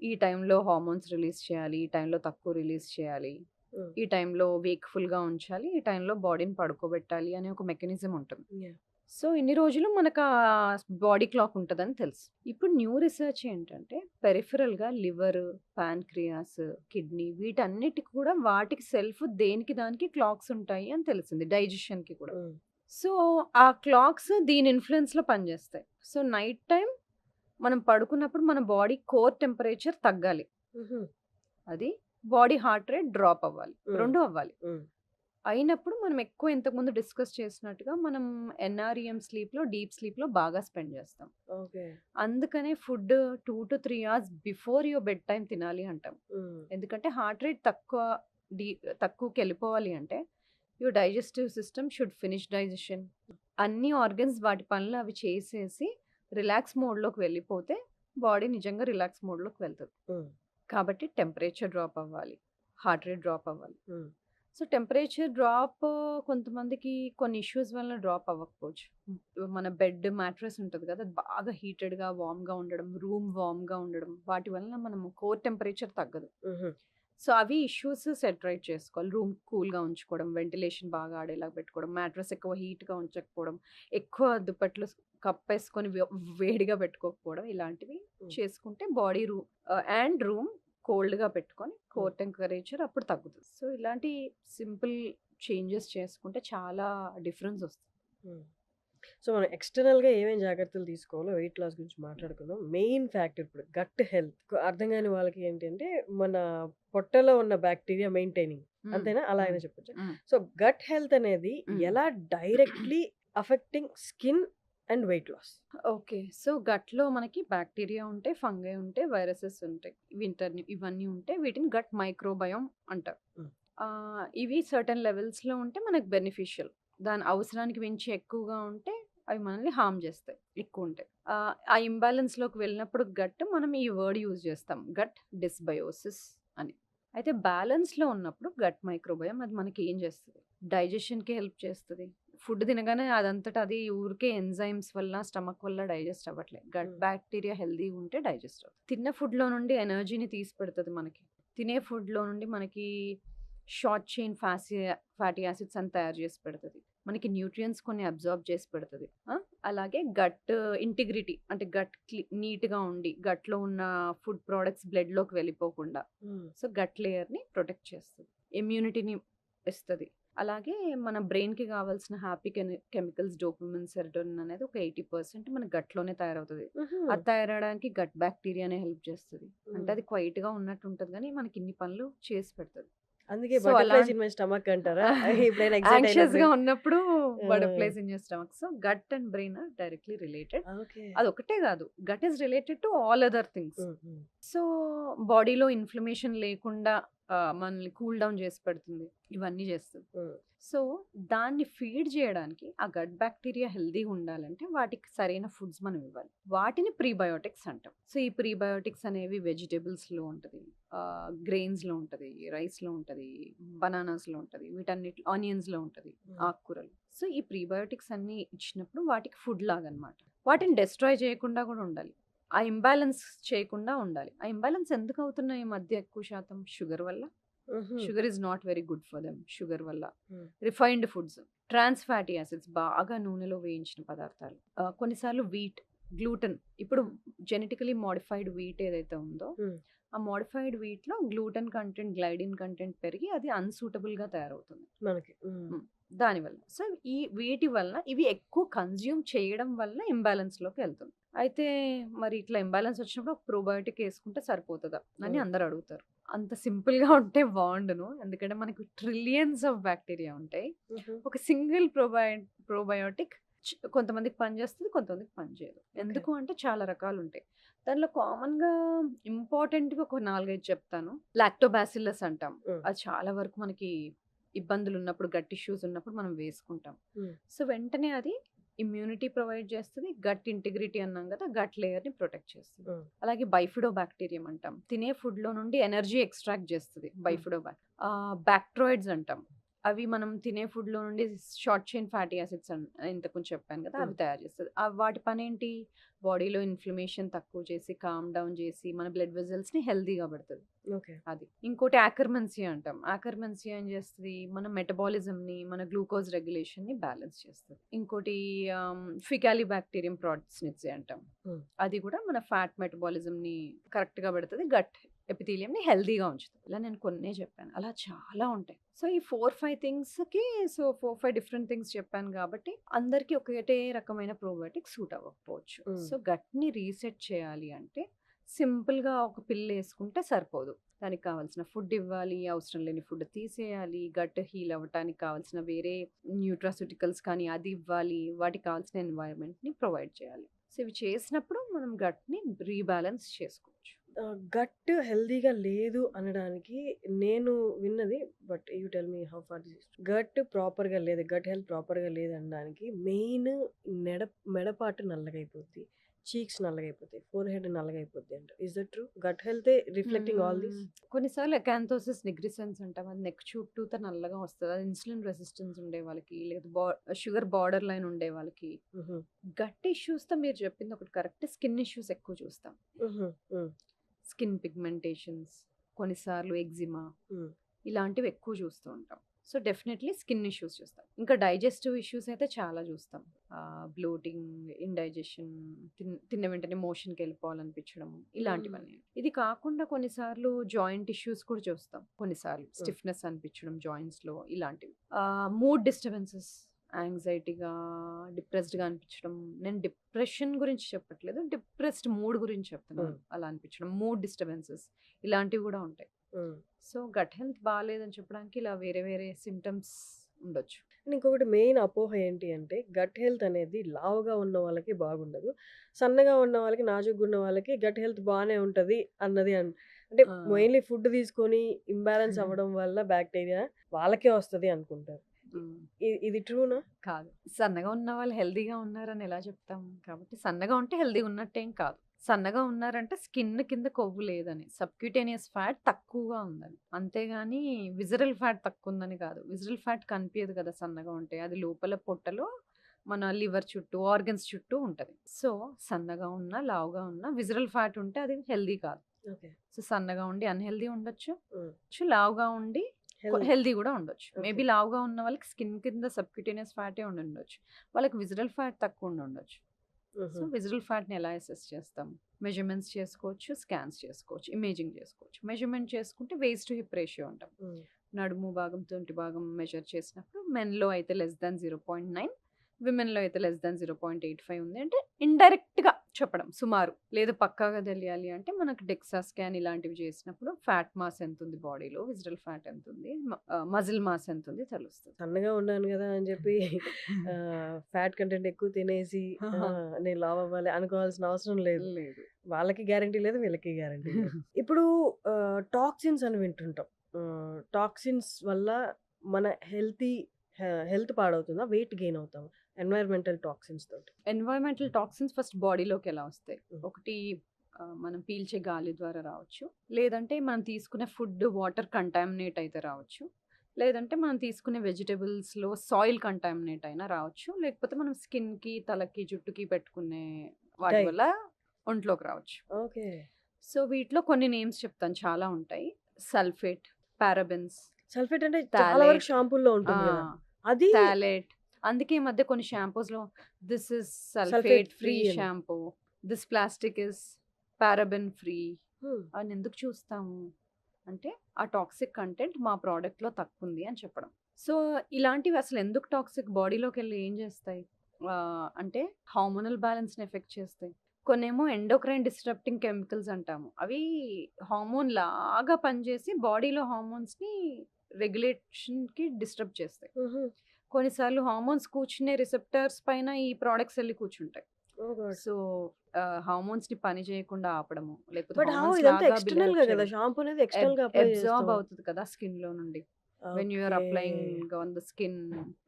ఈ టైంలో హార్మోన్స్ రిలీజ్ చేయాలి, ఈ టైంలో తక్కువ రిలీజ్ చేయాలి, హ్మ్. ఈ టైంలో వేక్‌ఫుల్‌గా ఉంచాలి, ఈ టైంలో బాడీని పడుకోబెట్టాలి అనే ఒక మెకానిజం ఉంటుంది. యాహ్! సో, ఇన్ని రోజులు మనకు బాడీ క్లాక్ ఉంటదని తెలుసు. ఇప్పుడు న్యూ రిసర్చ్ ఏంటంటే పెరిఫెరల్‌గా లివర్, పాన్‌క్రియాస్, కిడ్నీ వీటన్నిటికి కూడా వాటికి సెల్ఫ్ దేనికి దానికి క్లాక్స్ ఉంటాయి అని తెలిసింది. డైజెషన్‌కి కూడా. హ్మ్. సో, ఆ క్లాక్స్ దీని ఇన్‌ఫ్లూయెన్స్‌లో పనిచేస్తాయి. సో, నైట్ టైమ్ మనం పడుకున్నప్పుడు మన బాడీ కోర్ టెంపరేచర్ తగ్గాలి. హుహు. అది బాడీ హార్ట్ రేట్ డ్రాప్ అవ్వాలి. హ్మ్. 2 అవ్వాలి. హ్మ్. అయినప్పుడు మనం ఎక్కువ ఇంతకుముందు డిస్కస్ చేసినట్టుగా మనం ఎన్ఆర్‌ఈఎం స్లీప్‌లో, డీప్ స్లీప్‌లో బాగా స్పెండ్ చేస్తాం. ఓకే. అందుకనే food 2-3 hours before your bed time తినాలి అంటాం. హ్మ్. ఎందుకంటే హార్ట్ రేట్ తక్కువకెళ్ళిపోవాలి అంటే your digestive system should finish digestion. అన్ని ఆర్గన్స్ వాటి పనులు అవి చేసేసి రిలాక్స్ మోడ్‌లోకి వెళ్ళిపోతే బాడీ నిజంగా రిలాక్స్ మోడ్‌లోకి వెళ్తది. హ్మ్. కాబట్టి టెంపరేచర్ డ్రాప్ అవ్వాలి. హార్ట్ రేట్ డ్రాప్ అవ్వాలి. హ్మ్. సో, టెంపరేచర్ డ్రాప్ కొంతమందికి కొన్ని ఇష్యూస్ వలన డ్రాప్ అవ్వకపోవచ్చు. మన బెడ్ మ్యాట్రెస్ ఉంటది కదా! అది బాగా హీటెడ్‌గా, వార్మ్‌గా ఉండడం, రూమ్ వార్మ్‌గా ఉండడం వాటి వలన మనము కోర్ టెంపరేచర్ తగ్గదు. హుహు. సో, అవి ఇష్యూస్ సెట్ రైట్ చేసుకోవాలి. రూమ్ కూల్‌గా ఉంచుకోవడం, వెంటిలేషన్ బాగా ఆడేలాగా పెట్టుకోవడం, మ్యాట్రెస్ ఎక్కువ హీట్‌గా ఉంచకపోవడం, ఎక్కువ దుప్పట్లు కప్పేసుకొని వేడిగా పెట్టుకోకపోవడం ఇలాంటివి హ్మ్. చేసుకుంటే బాడీ అండ్ రూమ్ కోల్డ్‌గా పెట్టుకొని హ్మ్. కోర్ టెంపరేచర్ అప్పుడు తగ్గుతది. సో, ఇలాంటి సింపుల్ చేంజెస్ చేసుకుంటే చాలా డిఫరెన్స్ వస్తుంది. హ్మ్. సో, మనం ఎక్స్‌టర్నల్‌గా ఏమేం జాగ్రత్తలు తీసుకోవాలో వెయిట్ లాస్ గురించి మాట్లాడుకుందాం. మెయిన్ ఫ్యాక్టర్ ఇప్పుడు గట్ హెల్త్. అర్థం కాని వాళ్ళకి ఏంటంటే మన పొట్టలో ఉన్న బాక్టీరియా మెయింటైనింగ్. హ్మ్. అంతేనా? అలా హ్మ్. అయినా చెప్పొచ్చా? హ్మ్. సో, గట్ హెల్త్ అనేది హ్మ్. ఎలా directly affecting skin and weight loss? Okay. So, గట్‌లో మనకి బాక్టీరియా ఉంటాయి, ఫంగై ఉంటాయి, వైరసెస్ ఉంటాయి. ఇవన్నీ ఉంటాయి. వీటిని గట్ మైక్రోబయోమ్ అంటారు. హ్మ్. ఇవి సర్టెన్ లెవెల్స్‌లో ఉంటే మనకు బెనిఫిషియల్. దాని అవసరానికి మించి ఎక్కువగా ఉంటే అవి మనల్ని హార్మ్ చేస్తాయి ఎక్కువుంటాయి. ఆ ఇంబాలెన్స్‌లోకి వెళ్ళినప్పుడు మనం ఈ వర్డ్ యూజ్ చేస్తాం. గట్ డిస్బయోసిస్ అని. అయితే బ్యాలెన్స్‌లో ఉన్నప్పుడు గట్ మైక్రోబయోమ్ అది మనకి ఏం చేస్తది? డైజెషన్‌కి హెల్ప్ చేస్తది. ఫుడ్ తినగానే అదంతట అది ఊరికే ఎంజైమ్స్ వల్ల, స్టమక్ వల్ల డైజెస్ట్ అవ్వట్లే. గట్ హ్మ్. బ్యాక్టీరియా హెల్తీగా ఉంటే డైజెస్ట్ అవుతుంది. తిన్న ఫుడ్‌లో నుండి ఎనర్జీని తీసి పెడతది మనకి. తినే ఫుడ్‌లో నుండి మనకి షార్ట్ చైన్ ఫ్యాటీ యాసిడ్స్ అని తయారు చేసి పెడతది. మనకి న్యూట్రియంట్స్ కొన్ని అబ్జార్బ్ చేసి పెడతది. అలాగే గట్ ఇంటిగ్రిటీ అంటే గట్ నీట్‌గా ఉండి, గట్‌లో ఉన్న ఫుడ్ ప్రొడక్ట్స్ బ్లడ్‌లోకి వెళ్ళిపోకుండా హ్మ్. సో గట్ లేయర్‌ని ప్రొటెక్ట్ చేస్తది. ఇమ్యూనిటీని ఇస్తది. అలాగే మన బ్రెయిన్‌కి కావాల్సిన హ్యాపీ కెమికల్స్ డోపమిన్, సెరటోనిన్ అనేది ఒక 80% మన గట్‌లోనే తయారవుతది. హుహు. అది తయారవడానికి గట్ బ్యాక్టీరియానే హెల్ప్ చేస్తది. అంటే హ్మ్. అది క్వైట్‌గా ఉన్నట్టు ఉంటది గానీ, మనకి ఇన్ని పనులు చేసి పెడతది. అందుకే so, butterflies in my stomach అంటారా? ఎప్పుడైనా ఎక్సైట్ అయినప్పుడు? యాంగ్షియస్‌గా ఉన్నప్పుడు ఆ! Butterflies in your stomach. So, gut and brain are directly related. Okay. అదొక్కటే గాదు. Gut is related to all other things. Hmm. Hmm. So, బాడీలో ఇన్‌ఫ్లమేషన్ లేకుండా మనల్ని కూల్ డౌన్ చేసి పెడుతుంది. ఇవన్నీ చేస్తది. హ్మ్. సో, దాన్ని ఫీడ్ చేయడానికి ఆ గట్ బ్యాక్టీరియా హెల్తీగా ఉండాలంటే వాటికి సరైన ఫుడ్స్ మనం ఇవ్వాలి. వాటిని ప్రీబయోటిక్స్ అంటాం. సో, ఈ ప్రీబయోటిక్స్ అనేవి వెజిటబుల్స్‌లో ఉంటది. గ్రెయిన్స్‌లో ఉంటది. రైస్‌లో ఉంటది. బనానాస్‌లో ఉంటది. వీటన్నిటిలో ఆనియన్స్‌లో ఉంటది. హ్మ్. ఆకుకూరలు. సో, ఈ ప్రీబయోటిక్స్ అన్నీ ఇచ్చినప్పుడు వాటికి ఫుడ్ లాగనమాట. వాటిని డెస్ట్రాయ్ చేయకుండా కూడా ఉండాలి. ఆ ఇంబాలెన్స్ చేయకుండా ఉండాలి. ఆ ఇంబాలెన్స్ ఎందుకు అవుతున్నాయి ఈ మధ్య ఎక్కువ శాతం? షుగర్ వల్ల. హుహు. Sugar is not very good for them. Sugar వల్ల. హ్మ్. Refined foods, trans fatty acids బాగా నూనెలో వేయించిన పదార్థాలు. కొన్నిసార్లు వీట్, గ్లూటెన్ ఇప్పుడు జెనెటికలీ మోడిఫైడ్ వీట్ ఏదైతే ఉందో హ్మ్. ఆ మోడిఫైడ్ వీట్‌లో గ్లూటెన్ కంటెంట్, గ్లైడిన్ కంటెంట్ పెరిగి అది అన్‌సూటబుల్‌గా తయారవుతుంది. మనకి. హ్మ్. హ్మ్. దానివల్ల. సో, వీటి వల్ల ఇవి ఎక్కువ కన్జ్యూమ్ చేయడం వల్ల ఇంబాలెన్స్‌లోకి వెళ్తుంది. అయితే మరి ఇట్లా ఇంబాలెన్స్ వచ్చినప్పుడు ఒక ప్రోబయోటిక్ ఏసుకుంటే సరిపోతదా? అని హ్మ్. అందరూ అడుగుతారు. అంత సింపుల్‌గా ఉంటే బావుండును. ఎందుకంటే మనకు ట్రిలియన్స్ ఆఫ్ బ్యాక్టీరియా ఉంటాయి. హుహు. ఒక సింగిల్ ప్రోబయోటిక్ కొంతమందికి పనిచేస్తది. కొంతమందికి పనిచేయదు. ఓకే. ఎందుకు అంటే చాలా రకాలుంటాయి. దానిలో కామన్‌గా ఇంపార్టెంట్‌గా ఒక 4, 5 చెప్తాను. లాక్టోబాసిల్లస్ అంటాం. హ్మ్. అది చాలా వరకు మనకి ఇబ్బందులున్నప్పుడు, గట్ ఇష్యూస్ ఉన్నప్పుడు మనం వేసుకుంటాం. హ్మ్. సో, వెంటనే అది ఇమ్యూనిటీ ప్రొవైడ్ చేస్తది. గట్ ఇంటిగ్రిటీ అన్నాం కదా! గట్ లేయర్‌ని ప్రొటెక్ట్ చేస్తది. హ్మ్. అలాగే బైఫిడోబాక్టీరియం అంటాం. తినే ఫుడ్‌లో నుండి ఎనర్జీ ఎక్స్ట్రాక్ట్ చేస్తది బ్యాక్టీరియాయిడ్స్ అంటాం. అవి మనం తినే ఫుడ్‌లో నుండి షార్ట్ చైన్ ఫ్యాటీ యాసిడ్స్ ఇంతకుముందు చెప్పాను కదా! అవి హ్మ్. తయారు చేస్తది. వాటి పనేంటి? బాడీలో ఇన్‌ఫ్లమేషన్ తక్కువ చేసి, కామ్ డౌన్ చేసి, మన బ్లడ్ వెసెల్స్‌ని హెల్తీగా పెడతది. ఓకే. అది. ఇంకోటి యాకర్మెన్సియా అంటాం. యాకర్మెన్సియా ఏం చేస్తది? మన మెటబాలిజంని, మన గ్లూకోజ్ రెగ్యులేషన్‌ని బ్యాలెన్స్ చేస్తది. ఇంకోటి ఫికాలిబాక్టీరియం ప్రాట్స్నిట్జే అంటాం. హ్మ్. అది కూడా మన ఫ్యాట్ మెటబాలిజంని కరెక్ట్‌గా పెడతది. గట్ ఎపిథీలియంని హెల్తీగా ఉంచుతది. ఇలా నేను కొన్నే చెప్పాను. అలా చాలా ఉంటాయి. సో, ఈ 4, 5 థింగ్స్‌కి 4, 5 డిఫరెంట్ థింగ్స్ చెప్పాను కాబట్టి అందరికి ఒకటే రకమైన ప్రోబయోటిక్ సూట్ అవ్వకపోవచ్చు. హ్మ్. సో, గట్‌ని రీసెట్ చేయాలి అంటే సింపుల్‌గా ఒక పిల్లేసుకుంటే సరిపోదు. దానికి కావాల్సిన ఫుడ్ ఇవ్వాలి. అవసరం లేని ఫుడ్ తీసేయాలి. గట్ హీల్ అవ్వటానికి కావాల్సిన వేరే న్యూట్రాస్యూటికల్స్ కానీ అది ఇవ్వాలి. వాటికి కావాల్సిన ఎన్వైర్న్‌మెంట్‌ని ప్రొవైడ్ చేయాలి. సో, ఇవి చేసినప్పుడు మనం గట్‌ని రీబాలన్స్ చేసుకోవచ్చు. గట్ హెల్తీగా లేదు అనడానికి నేను విన్నది but you tell me how far this gut ప్రాపర్‌గా లేదు. గట్ హెల్త్ ప్రాపర్‌గా లేదనడానికి మెయిన్ మెడపాటు నల్లగైపోద్ది. చీక్స్ నల్లగైపోతాయి. ఫోర్‌హెడ్ నల్లగైపోద్ది అంట. Is that true? గట్ హెల్తే రిఫ్లెక్టింగ్ ఆల్ దిస్? కొన్నిసార్లు అకాంతోసిస్ నిగ్రిసెన్స్ అంటాం. అది నెక్ చుట్టూతా నల్లగా వస్తది. అది ఇన్సులిన్ రెసిస్టెన్స్ ఉండే వాళ్ళకి, లేదా షుగర్ బార్డర్ లైన్ ఉండే వాళ్ళకి. హుహు. గట్ ఇష్యూస్‌తో మీరు చెప్పింది ఒకటి కరెక్ట్. స్కిన్ ఇష్యూస్ ఎక్కువ చూస్తాం. హుహు. హ్మ్. స్కిన్ పిగ్మెంటేషన్స్, కొన్నిసార్లు ఎగ్జిమా హ్మ్. ఇలాంటివి ఎక్కువ చూస్తూ ఉంటాం. సో, డెఫినెట్‌లీ స్కిన్ ఇష్యూస్ చూస్తాం. ఇంకా డైజెస్టివ్ ఇష్యూస్ అయితే చాలా చూస్తాం. బ్లోటింగ్, ఇండైజెషన్, తిన్న వెంటనే మోషన్‌కెళ్ళిపోవాలనిపించడం హ్మ్. ఇలాంటివన్నీ. ఇది కాకుండా కొన్నిసార్లు జాయింట్ ఇష్యూస్ కూడా చూస్తాం. కొన్నిసార్లు హ్మ్. స్టిఫ్‌నెస్ అనిపించడం జాయింట్స్‌లో ఇలాంటివి. మూడ్ డిస్టర్బెన్సెస్, యాంగ్జైటీగా, డిప్రెస్డ్‌గా అనిపించడం. నేను డిప్రెషన్ గురించి చెప్పట్లేదు. డిప్రెస్డ్ మూడ్ గురించి చెప్తున్నాను. హ్మ్. అలా అనిపించడం. మూడ్ డిస్టర్బెన్సెస్ ఇలాంటివి కూడా ఉంటాయి. హ్మ్. సో, గట్ హెల్త్ బాలేదని చెప్పడానికి ఇలా వేరే వేరే సింప్టమ్స్ ఉండొచ్చు. అండ్ ఇంకొకటి మెయిన్ అపోహ ఏంటి అంటే గట్ హెల్త్ అనేది లావుగా ఉన్న వాళ్ళకి బాగుండదు. సన్నగా ఉన్న వాళ్ళకి, నాజూగ్గా ఉన్న వాళ్ళకి గట్ హెల్త్ బానే ఉంటది అన్నది అంటే ఆ! మెయిన్‌లీ ఫుడ్ తీసుకొని ఇంబాలెన్స్ అవ్వడం వల్ల బ్యాక్టీరియా వాళ్ళకే వస్తది అనుకుంటారు. హ్మ్. ఇది ట్రూనా? కాదు. సన్నగా ఉన్నవాళ్ళు హెల్తీగా ఉన్నారని ఎలా చెప్తాం? కాబట్టి సన్నగా ఉంటే హెల్తీగా ఉన్నట్టేం కాదు. సన్నగా ఉన్నారంటే స్కిన్ కింద కొవ్వు లేదని. సబ్‌క్యూటేనియస్ ఫ్యాట్ తక్కువగా ఉందని. అంతేగాని విసరల్ ఫ్యాట్ తక్కువుందని కాదు. విసరల్ ఫ్యాట్ కనిపియదు కదా సన్నగా ఉంటే. అది లోపల పొట్టలో మన లివర్ చుట్టూ, ఆర్గన్స్ చుట్టూ ఉంటది. సో, సన్నగా ఉన్నా, లావుగా ఉన్నా విసరల్ ఫ్యాట్ ఉంటే అది హెల్తీ కాదు. ఓకే. సో, సన్నగా ఉండి అన్‌హెల్తీ ఉండొచ్చు. హ్మ్. లావుగా ఉండి హెల్తీ. హెల్తీ గూడా ఉండొచ్చు. ఓకే. మేబీ లావుగా ఉన్న వాళ్ళకి స్కిన్ కింద సబ్‌క్యూటేనియస్ ఫ్యాటే ఉండుండొచ్చు. వాళ్ళకి విసరల్ ఫ్యాట్ తక్కువ ఉండుండొచ్చు. సో, హుహు. విసరల్ ఫ్యాట్‌ని ఎలా అసెస్ చేస్తాం? మెజర్‌మెంట్స్ చేసుకోవచ్చు, స్కాన్స్ చేసుకోవచ్చు, ఇమేజింగ్ చేసుకోవచ్చు. మెజర్‌మెంట్ చేసుకుంటే వేస్ట్ టు హిప్ రేషియో అంటాం. హ్మ్. నడుము భాగం, తుంటి భాగం మెజర్ చేసినప్పుడు మెన్‌లో అయితే లెస్ థాన్ 0.9, విమెన్‌లో అయితే లెస్ థాన్ 0.85 ఉంది. అంటే ఇండైరెక్ట్‌గా చెప్పడం సుమారు. లేదు పక్కాగా తెలియాలి అంటే మనకు డెక్సా స్కాన్ ఇలాంటివి చేసినప్పుడు ఫ్యాట్ మాస్ ఎంతుంది బాడీలో, విసరల్ ఫ్యాట్ ఎంతుంది, మజిల్ మాస్ ఎంతుంది తెలుస్తది. సన్నగా ఉన్నాను గదా! అని చెప్పి ఫ్యాట్ కంటెంట్ ఎక్కువ తినేసి నేను లావు అవ్వాలి అనుకోవాల్సిన అవసరం లేదు. లేదు. వాళ్ళకి గ్యారంటీ లేదు. వీళ్ళకి గ్యారంటీ లేదు. ఇప్పుడు టాక్సిన్స్ అని వింటుంటాం. టాక్సిన్స్ వల్ల మన హెల్త్ పాడవుతుందా? వెయిట్ గెయిన్ అవుతామా? ఎన్వైర్మెంటల్ టాక్సిన్స్ తోటి. ఎన్వైరన్మెంటల్ టాక్సిన్స్ ఫస్ట్ బాడీలోకి ఎలా వస్తాయి? హ్మ్. ఒకటి మనం పీల్చే గాలి ద్వారా రావచ్చు. లేదంటే మనం తీసుకునే ఫుడ్, వాటర్ కంటామినేట్ అయితే రావచ్చు. లేదంటే మనం తీసుకునే వెజిటబుల్స్‌లో సాయిల్ కంటామినేట్ అయినా రావచ్చు. లేకపోతే మనం స్కిన్‌కి, తలకి, జుట్టుకి పెట్టుకునే వాటి డై. వల్ల ఒంట్లోకి రావచ్చు. ఓకే. సో, వీటిలో కొన్ని నేమ్స్ చెప్తాను చాలా ఉంటాయి. సల్ఫేట్, పారాబెన్స్, సల్ఫేట్ అంటే చాలా వరకు థాలేట్, షాంపూల్లో ఆ! ఉంటుంది గదా! అది థాలేట్. అందుకే ఈ మధ్య కొన్ని షాంపూస్‌లో this is sulphate sulphate free free అని. Shampoo, this plastic is paraben free hmm. అని ఎందుకు చూస్తాము? అంటే ఆ టాక్సిక్ కంటెంట్ మా ప్రొడక్ట్‌లో తక్కువుంది అని చెప్పడం. సో, ఇలాంటివి అసలు ఎందుకు టాక్సిక్ బాడీలోకెళ్ళి ఏం చేస్తాయి? అంటే హార్మోనల్ బ్యాలెన్స్‌ని ఎఫెక్ట్ చేస్తాయి. కొన్నేమో ఎండోక్రైన్ డిస్రప్టింగ్ కెమికల్స్ అంటాము. అవి హార్మోన్ లాగా పనిచేసి బాడీలో హార్మోన్స్‌ని రెగ్యులేషన్‌కి డిస్టర్బ్ చేస్తాయి. హుహు. కొన్నిసార్లు హార్మోన్స్ కూర్చునే రిసెప్టార్స్ పైన ఈ ప్రొడక్ట్స్ ఎళ్లి కూర్చుంటాయి. ఓహ్ గాడ్! సో, హార్మోన్స్‌ని పని చేయకుండా ఆపడము. లేకపోతే బట్ హౌ హార్మోన్స్ ఇదంతా లాగా బిహేవ్ ఎక్స్‌టర్నల్‌గా గదా! చేయడం. షాంపూ అనేది ఎక్స్‌టర్నల్‌గా అప్లై అబ్జార్బ్ చేస్తాం. అవుతది కదా స్కిన్‌లో నుండి. When you are okay. Applying on the skin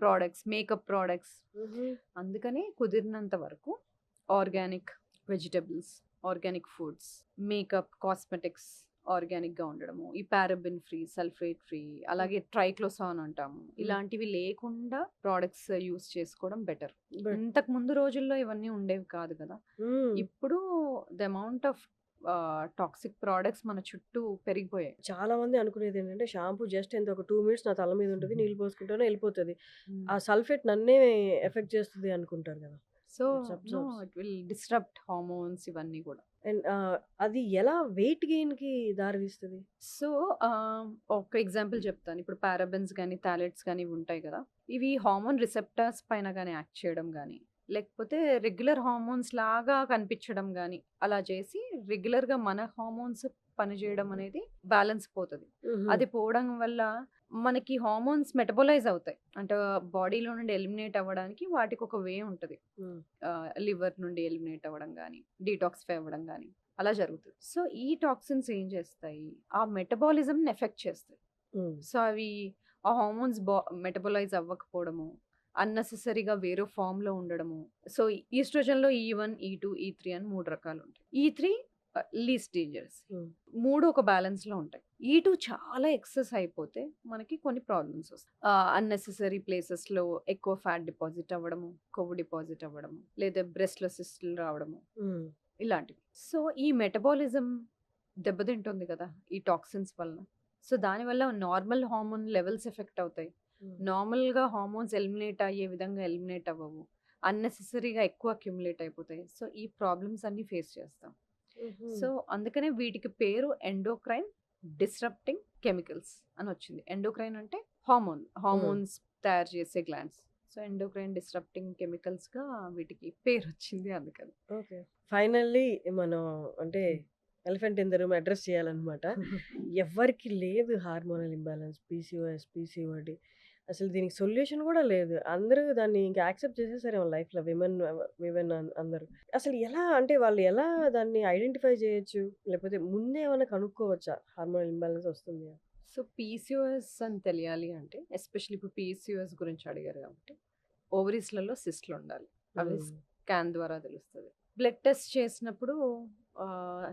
products, makeup products. హుహు. అందుకని కుదిరినంత వరకు organic vegetables, organic foods, makeup, cosmetics ఆర్గానిక్‌గా ఉండడము. ఈ పారాబెన్ ఫ్రీ, సల్ఫేట్ ఫ్రీ, అలాగే ట్రైక్లోసాన్ అంటాము. ఇలాంటివి లేకుండా ప్రొడక్ట్స్ యూజ్ చేసుకోవడం బెటర్. బట్ ఇంతకు ముందు రోజుల్లో ఇవన్నీ ఉండేవి కాదు కదా! హ్మ్. ఇప్పుడు the amount of toxic products మన చుట్టూ పెరిగిపోయాయి. చాలా మంది అనుకునేదేంటంటే షాంపూ జస్ట్ ఎంత ఒక 2 మినిట్స్ నా తల మీద ఉంటది. నీళ్ళు పోసుకుంటాను ఎళ్ళిపోతది. హ్మ్. ఆ సల్ఫేట్ నన్నే ఎఫెక్ట్ చేస్తది అనుకుంటారు గదా! So, it's no observes. It will disrupt hormones ఇవన్నీ కూడా. అండ్ అది ఎలా వెయిట్ గెయిన్‌కి దారి తీస్తది? సో, ఒక ఎగ్జాంపుల్ చెప్తాను. ఇప్పుడు పారాబెన్స్ గాని, థాలెట్స్ గాని ఇవి ఉంటాయి కదా! ఇవి హార్మోన్ రిసెప్టార్స్ పైన గాని యాక్ట్ చేయడం గాని, లేకపోతే రెగ్యులర్ హార్మోన్స్ లాగా కనిపించడం గాని, అలా చేసి రెగ్యులర్‌గా మన హార్మోన్స్ పనిచేయడం అనేది బ్యాలెన్స్ పోతది. హుహు. అది పోవడం వల్ల మనకి హార్మోన్స్ మెటబోలైజ్ అవుతాయి. అంటే బాడీలో నుండి ఎలిమినేట్ అవ్వడానికి వాటికి ఒక వే ఉంటది. హ్మ్. లివర్ నుండి ఎలిమినేట్ అవ్వడం గాని, డీటాక్సిఫై అవ్వడం గాని అలా జరుగుతది. సో, ఈ టాక్సిన్స్ ఏం చేస్తాయి? ఆ మెటబాలిజంని ఎఫెక్ట్ చేస్తాయి. హ్మ్. సో, అవి ఆ హార్మోన్స్ మెటబోలైజ్ అవ్వకపోవడము, అన్నెసెసరీగా వేరే ఫార్మ్‌లో ఉండడము. సో, ఈస్ట్రోజన్‌లో E1, E2, E3 అని 3 రకాలుంటాయి. E3 least dangerous. హ్మ్. 3 ఒక బ్యాలెన్స్‌లో ఉంటాయి. E2 చాలా ఎక్సెస్ అయిపోతే మనకి కొన్ని ప్రాబ్లమ్స్ వస్తాయి. అన్నెసెసరీ ప్లేసెస్‌లో ఎక్కువ ఫ్యాట్ డిపాజిట్ అవ్వడము, కొవ్వు డిపాజిట్ అవ్వడము, లేదా బ్రెస్ట్‌లో సిస్టులు రావడము. హ్మ్. ఇలాంటివి. సో, ఈ మెటబాలిజం దెబ్బతింటుంది కదా! ఈ టాక్సిన్స్ వలన. సో, దానివల్ల నార్మల్ హార్మోన్ లెవెల్స్ ఎఫెక్ట్ అవుతాయి. హ్మ్. నార్మల్‌గా హార్మోన్స్ ఎలిమినేట్ అయ్యే విధంగా ఎలిమినేట్ అవ్వవు. అన్నెసెసరీగా ఎక్కువ అక్యుములేట్ అయిపోతాయి. సో, ఈ ప్రాబ్లమ్స్ అన్నీ ఫేస్ చేస్తాం. హుహు. సో, అందుకనే వీటికి పేరు ఎండోక్రైన్ డిస్రప్టింగ్ కెమికల్స్ అనొచ్చింది. ఎండోక్రైన్ అంటే హ్మ్. హార్మోన్స్ తయారు చేసే గ్లాండ్స్. సో, ఎండోక్రైన్ డిస్రప్టింగ్ కెమికల్స్‌గా వీటికి పేరొచ్చింది అందుకని. ఓకే. ఫైనల్లీ మనం అంటే elephant in the room address చేయాలన్నమాట. ఎవ్వరికీ లేదు హార్మోనల్ ఇంబాలెన్స్, పీసీఓఎస్, పీసీఓడి అసలు దీనికి సొల్యూషన్ గూడా లేదు. అందరూ దాన్ని ఇంకా యాక్సెప్ట్ చేసేసారేమో లైఫ్‌లో విమెన్ అందరూ. అసలు ఎలా అంటే వాళ్ళు ఎలా దాన్ని ఐడెంటిఫై చేయొచ్చు? లేకపోతే ముందే ఏమన్నా కనుక్కోవచ్చా? హార్మోనల్ ఇంబాలెన్స్ వస్తుంది అని? సో పీసీఓఎస్ అని తెలియాలి అంటే ఎస్పెషల్లీ ఇప్పుడు పీసీఓఎస్ గురించి అడిగారు కాబట్టి ఓవరీస్లలో సిస్ట్లు ఉండాలి. అవి హ్మ్. స్కాన్ ద్వారా తెలుస్తుంది. బ్లడ్ టెస్ట్ చేసినప్పుడు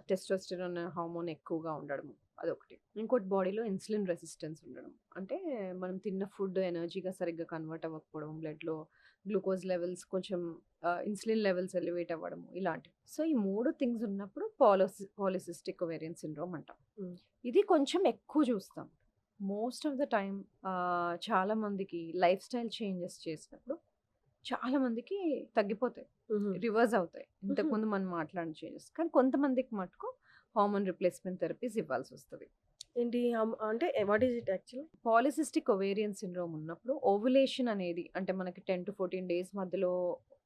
టెస్టోస్టెరాన్ హార్మోన్ ఎక్కువగా ఉండడం అదొకటి. ఇంకోటి బాడీలో ఇన్సులిన్ రెసిస్టెన్స్ ఉండడం. అంటే మనం తిన్న ఫుడ్ ఎనర్జీగా సరిగ్గా కన్వర్ట్ అవ్వకపోవడం, బ్లడ్‌లో గ్లూకోజ్ లెవెల్స్ కొంచెం ఇన్సులిన్ లెవెల్స్ ఎలివేట్ అవ్వడము ఇలాంటివి. సో ఈ 3 థింగ్స్ ఉన్నప్పుడు పాలిసిస్టిక్ ఓవేరియన్ సిండ్రోమ్ అంటాం. హ్మ్. ఇది కొంచెం ఎక్కువ చూస్తాం. మోస్ట్ ఆఫ్ ద టైమ్ చాలా మందికి లైఫ్ స్టైల్ చేంజెస్ చేసినప్పుడు చాలా మందికి తగ్గిపోతాయి. హుహు. రివర్స్ అవుతాయి. హుహు. ఇంతకుముందు మనం మాట్లాడిన చేంజెస్. కానీ కొంతమందికి మటుకు హార్మోన్ రిప్లేస్మెంట్ థెరపీస్ ఇవ్వాల్సొస్తది. ఏంటి అంటే what is it actually? Polycystic ovarian syndrome ఉన్నప్పుడు ఓవులేషన్ అనేది అంటే మనకి 10-14 డేస్ మధ్యలో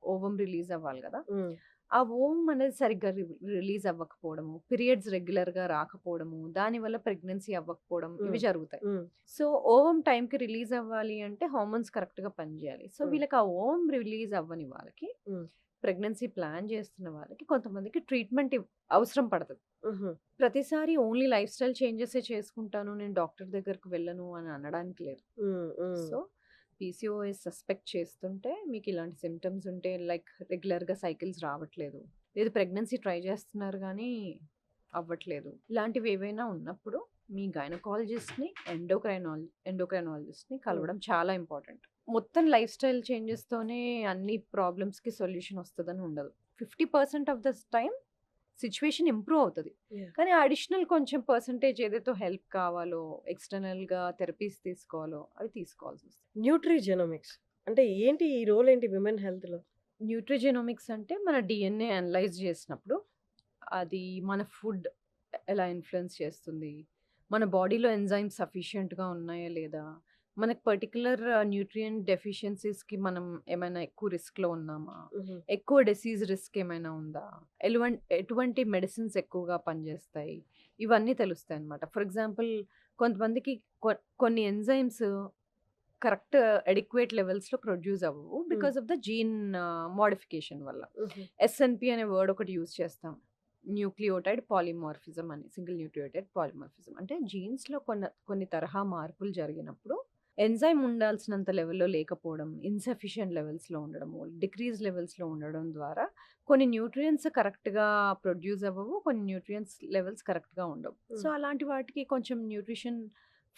ఓవం రిలీజ్ అవ్వాలి కదా! హ్మ్. ఆ ఓవం అనేది సరిగ్గా రిలీజ్ అవ్వకపోవడము, పీరియడ్స్ రెగ్యులర్‌గా రాకపోవడము, దానివల్ల ప్రెగ్నెన్సీ అవ్వకపోవడం ఇవి హ్మ్. జరుగుతాయి. హ్మ్. సో ఓవం టైంకి రిలీజ్ అవ్వాలి అంటే హార్మోన్స్ కరెక్ట్‌గా పనిచేయాలి. సో హ్మ్. వీళ్ళకి ఆ ఓవం రిలీజ్ అవ్వని వాళ్ళకి హ్మ్. ప్రెగ్నెన్సీ ప్లాన్ చేస్తున్న వాళ్ళకి కొంతమందికి ట్రీట్మెంట్ అవసరం పడతది. హుహు. ప్రతిసారి ఓన్లీ లైఫ్ స్టైల్ చేంజెసే చేసుకుంటాను. నేను డాక్టర్ దగ్గరికి వెళ్ళను అని అనడానికి లేదు. హ్మ్. హ్మ్. సో పీసీఓఎస్ సస్పెక్ట్ చేస్తుంటే మీకు ఇలాంటి సిమ్టమ్స్ ఉంటే లైక్ రెగ్యులర్‌గా సైకిల్స్ రావట్లేదు. లేదు ప్రెగ్నెన్సీ ట్రై చేస్తున్నారు గానీ అవ్వట్లేదు. ఇలాంటివి ఏవైనా ఉన్నప్పుడు మీ గైనకాలజిస్ట్‌ని, ఎండోక్రైనాలజిస్ట్‌ని హ్మ్. కలవడం చాలా ఇంపార్టెంట్. మొత్తం లైఫ్ స్టైల్ చేంజెస్‌తోనే అన్ని ప్రాబ్లమ్స్‌కి సొల్యూషన్ వస్తదని ఉండదు. 50% of the time situation improve అవుతది. యాహ్! కానీ అడిషనల్ కొంచెం పర్సెంటేజ్ ఏదైతే హెల్ప్ కావాలో, ఎక్స్‌టర్నల్‌గా థెరపీస్ తీసుకోవాలో అవి తీసుకోవాల్సొస్తది. న్యూట్రిజెనోమిక్స్ అంటే ఏంటి? ఈ రోల్ ఏంటి విమెన్ హెల్త్‌లో? న్యూట్రిజెనోమిక్స్ అంటే మన డీఎన్ఏ అనలైజ్ చేసినప్పుడు అది మన ఫుడ్ ఎలా ఇన్‌ఫ్లుయెన్స్ చేస్తుంది? మన బాడీలో ఎంజైమ్స్ సఫిషియెంట్‌గా ఉన్నాయా లేదా? మనకు పర్టిక్యులర్ న్యూట్రియంట్ డెఫిషియన్సీస్‌కి మనం ఏమైనా ఎక్కువ రిస్క్‌లో ఉన్నామా? హుహు. ఎక్కువ డిసీజ్ రిస్క్ ఏమైనా ఉందా? ఎటువంటి మెడిసిన్స్ ఎక్కువగా పనిచేస్తాయి? ఇవన్నీ తెలుస్తాయన్నమాట. ఫర్ ఎగ్జాంపుల్ కొంతమందికి కొన్ని ఎంజైమ్స్ కరెక్ట్ అడిక్వేట్ లెవెల్స్‌లో ప్రొడ్యూస్ అవ్వవు. హ్మ్. Because of the gene modification వల్ల. హుహు. ఎస్ఎన్‌పి అనే వర్డ్ ఒకటి యూజ్ చేస్తాం. న్యూక్లియోటైడ్ పాలిమార్ఫిజం అని. Single nucleotide polymorphism. అంటే జీన్స్‌లో కొన్ని తరహా మార్పులు జరిగినప్పుడు ఎంజైమ్ ఉండాల్సినంత లెవెల్‌లో లేకపోవడం, ఇన్‌సఫిషియెంట్ లెవెల్స్‌లో ఉండడము, డిక్రీజ్ లెవెల్స్‌లో ఉండడం ద్వారా కొన్ని న్యూట్రియంట్స్ కరెక్ట్‌గా ప్రొడ్యూస్ అవ్వవు. కొన్ని న్యూట్రియంట్స్ లెవెల్స్ కరెక్ట్‌గా ఉండవు. సో, హ్మ్. అలాంటి వాటికి కొంచెం న్యూట్రిషన్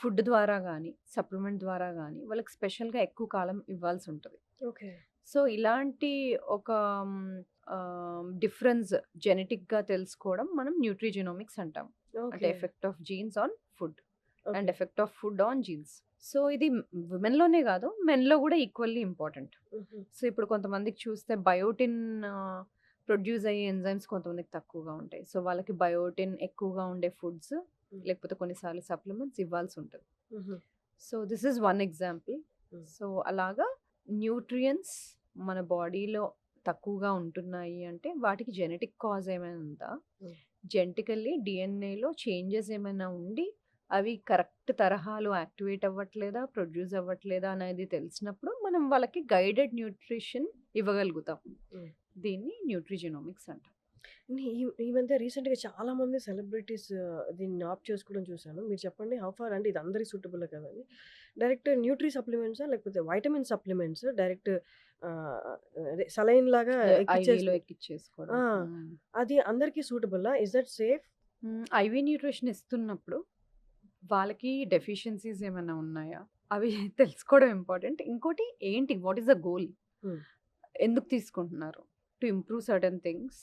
ఫుడ్ ద్వారా గానీ, సప్లిమెంట్ ద్వారా గానీ వాళ్ళకి స్పెషల్‌గా ఎక్కువ కాలం ఇవ్వాల్సుంటది. ఓకే. సో, ఇలాంటి ఒక డిఫరెన్స్ జెనెటిక్‌గా తెలుసుకోవడం మనం న్యూట్రిజెనోమిక్స్ అంటాం. అంటే okay. Effect of jeans on food and okay. Effect of food on jeans. So, ఇది విమెన్‌లోనే కాదు మెన్‌లో కూడా ఈక్వల్లీ ఇంపార్టెంట్. హుహు. సో, ఇప్పుడు కొంతమందికి చూస్తే బయోటిన్ ప్రొడ్యూస్ అయ్యే ఎంజైమ్స్ కొంతమందికి తక్కువగా ఉంటాయి. సో, వాళ్ళకి బయోటిన్ ఎక్కువగా ఉండే ఫుడ్స్ హ్మ్. లేకపోతే కొన్నిసార్లు సప్లిమెంట్స్ ఇవ్వాల్సుంటది. హుహు. So, this is one example. హ్మ్. సో, అలాగా న్యూట్రియంట్స్ మన బాడీలో తక్కువగా ఉంటున్నాయి అంటే వాటికి జెనెటిక్ కాజ్ ఏమైనా ఉందా? హ్మ్. జెనెటికల్లీ డీఎన్ఏలో చేంజెస్ ఏమైనా ఉండి అవి కరెక్ట్ తరహాలో యాక్టివేట్ అవ్వట్లేదా? ప్రొడ్యూస్ అవ్వట్లేదా? అనేది తెలిసినప్పుడు మనం వాళ్ళకి గైడెడ్ న్యూట్రిషన్ ఇవ్వగలుగుతాం. హ్మ్. దీన్ని న్యూట్రిజెనోమిక్స్ అంటాం. ఈ మధ్య రీసెంట్‌గా చాలామంది సెలబ్రిటీస్ దీన్ని ఆప్ట్ చేసుకోవడం చూసాను. మీరు చెప్పండి హౌ ఫార్ అంటే ఇది అందరికి సూటబుల్ కాదని. డైరెక్ట్ న్యూట్రి సప్లిమెంట్సా? లేకపోతే వైటమిన్ సప్లిమెంట్స్ డైరెక్ట్ ఆహ్, అదే సెలైన్ లాగా ఐవీలో ఎక్కిచ్చేసి ఎక్కిచ్చేసుకోవడం. ఆ! అది అందరికి సూటబుల్లా? Is that safe? IV nutrition ఇస్తున్నప్పుడు వాళ్ళకి డెఫిషియన్సీస్ ఏమైనా ఉన్నాయా? అవి తెలుసుకోవడం ఇంపార్టెంట్. ఇంకోటి ఏంటి? What is the goal? హ్మ్. ఎందుకు తీసుకుంటున్నారు? To improve certain things.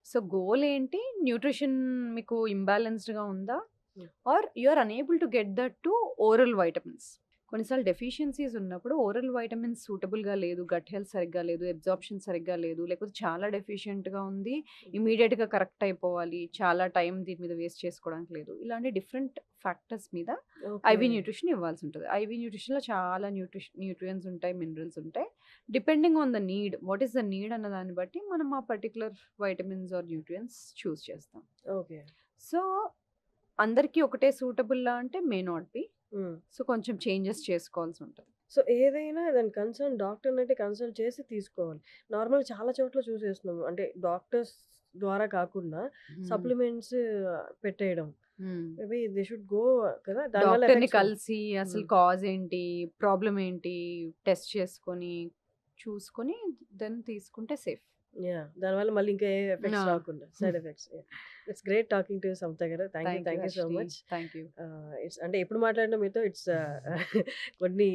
So, goal ఏంటి? న్యూట్రిషన్ మీకు ఇంబాలెన్స్డ్‌గా ఉందా? హ్మ్. Are you are unable to get that to oral vitamins. కొన్నిసార్లు డెఫిషియన్సీస్ ఉన్నప్పుడు ఓరల్ వైటమిన్స్ సూటబుల్‌గా లేదు, గట్ హెల్త్ సరిగ్గా లేదు, అబ్జార్ప్షన్ సరిగ్గా లేదు, లేకపోతే చాలా డెఫిషియెంట్‌గా ఉంది, ఇమ్మీడియేట్‌గా కరెక్ట్ అయిపోవాలి, చాలా టైం దీని మీద వేస్ట్ చేసుకోవడానికి లేదు. ఇలాంటి డిఫరెంట్ ఫ్యాక్టర్స్ మీద ఓకే. ఐవీ న్యూట్రిషన్ ఇవ్వాల్సి ఉంటది. ఐవీ న్యూట్రిషన్‌లో చాలా న్యూట్రియంట్స్ ఉంటాయి, మినరల్స్ ఉంటాయి. Depending on the need, what is the need అన్న దాన్ని బట్టి మనం ఆ పర్టిక్యులర్ వైటమిన్స్ ఆర్ న్యూట్రియంట్స్ చూస్ చేస్తాం. ఓకే. సో, అందరికీ ఒకటే సూటబుల్లా అంటే మే నాట్ బి. హ్మ్. సో, కొంచెం చేంజెస్ చేసుకోవాల్సి ఉంటది. సో, ఏదైనా దాని డాక్టర్‌నైతే కన్సల్ట్ చేసి తీసుకోవాలి. నార్మల్‌గా చాలా చోట్ల చూసేస్తున్నాం. అంటే డాక్టర్స్ ద్వారా కాకుండా హ్మ్. సప్లిమెంట్స్ పెట్టేయడం. హ్మ్. మేబీ దే షుడ్ గో కదా! దానివల్ల డాక్టర్‌ని ఎఫెక్ట్స్ కలిసి అసలు హ్మ్. కాజ్ ఏంటి? ప్రాబ్లమ్ ఏంటి? టెస్ట్ చేసుకొని, చూసుకొని దెన్ తీసుకుంటే సేఫ్. దానివల్ల మళ్ళీ ఇంకా ఏ ఎఫెక్ట్స్ ఆ! రాకుండా side effects. It's great talking to Samata garu. Thank you. Thank you thank you so Harshini. Much. Thank you. It's అంటే ఎప్పుడు మాట్లాడినా మీతో కొన్ని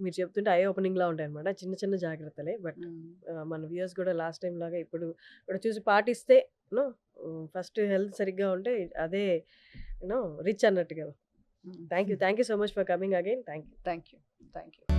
మీరు చెప్తుంటే ఐ ఓపెనింగ్‌లా ఉంటాయన్నమాట. చిన్న చిన్న జాగ్రత్తలే. బట్ హ్మ్. మన వ్యూయర్స్ కూడా లాస్ట్ టైమ్ లాగా ఇప్పుడు కూడా చూసి పాటిస్తే నో ఫస్ట్ హెల్త్ సరిగ్గా ఉంటే అదే రిచ్ అన్నట్టు కదా! హ్మ్. Thank you so much for coming again. Thank you. Thank you. Thank you.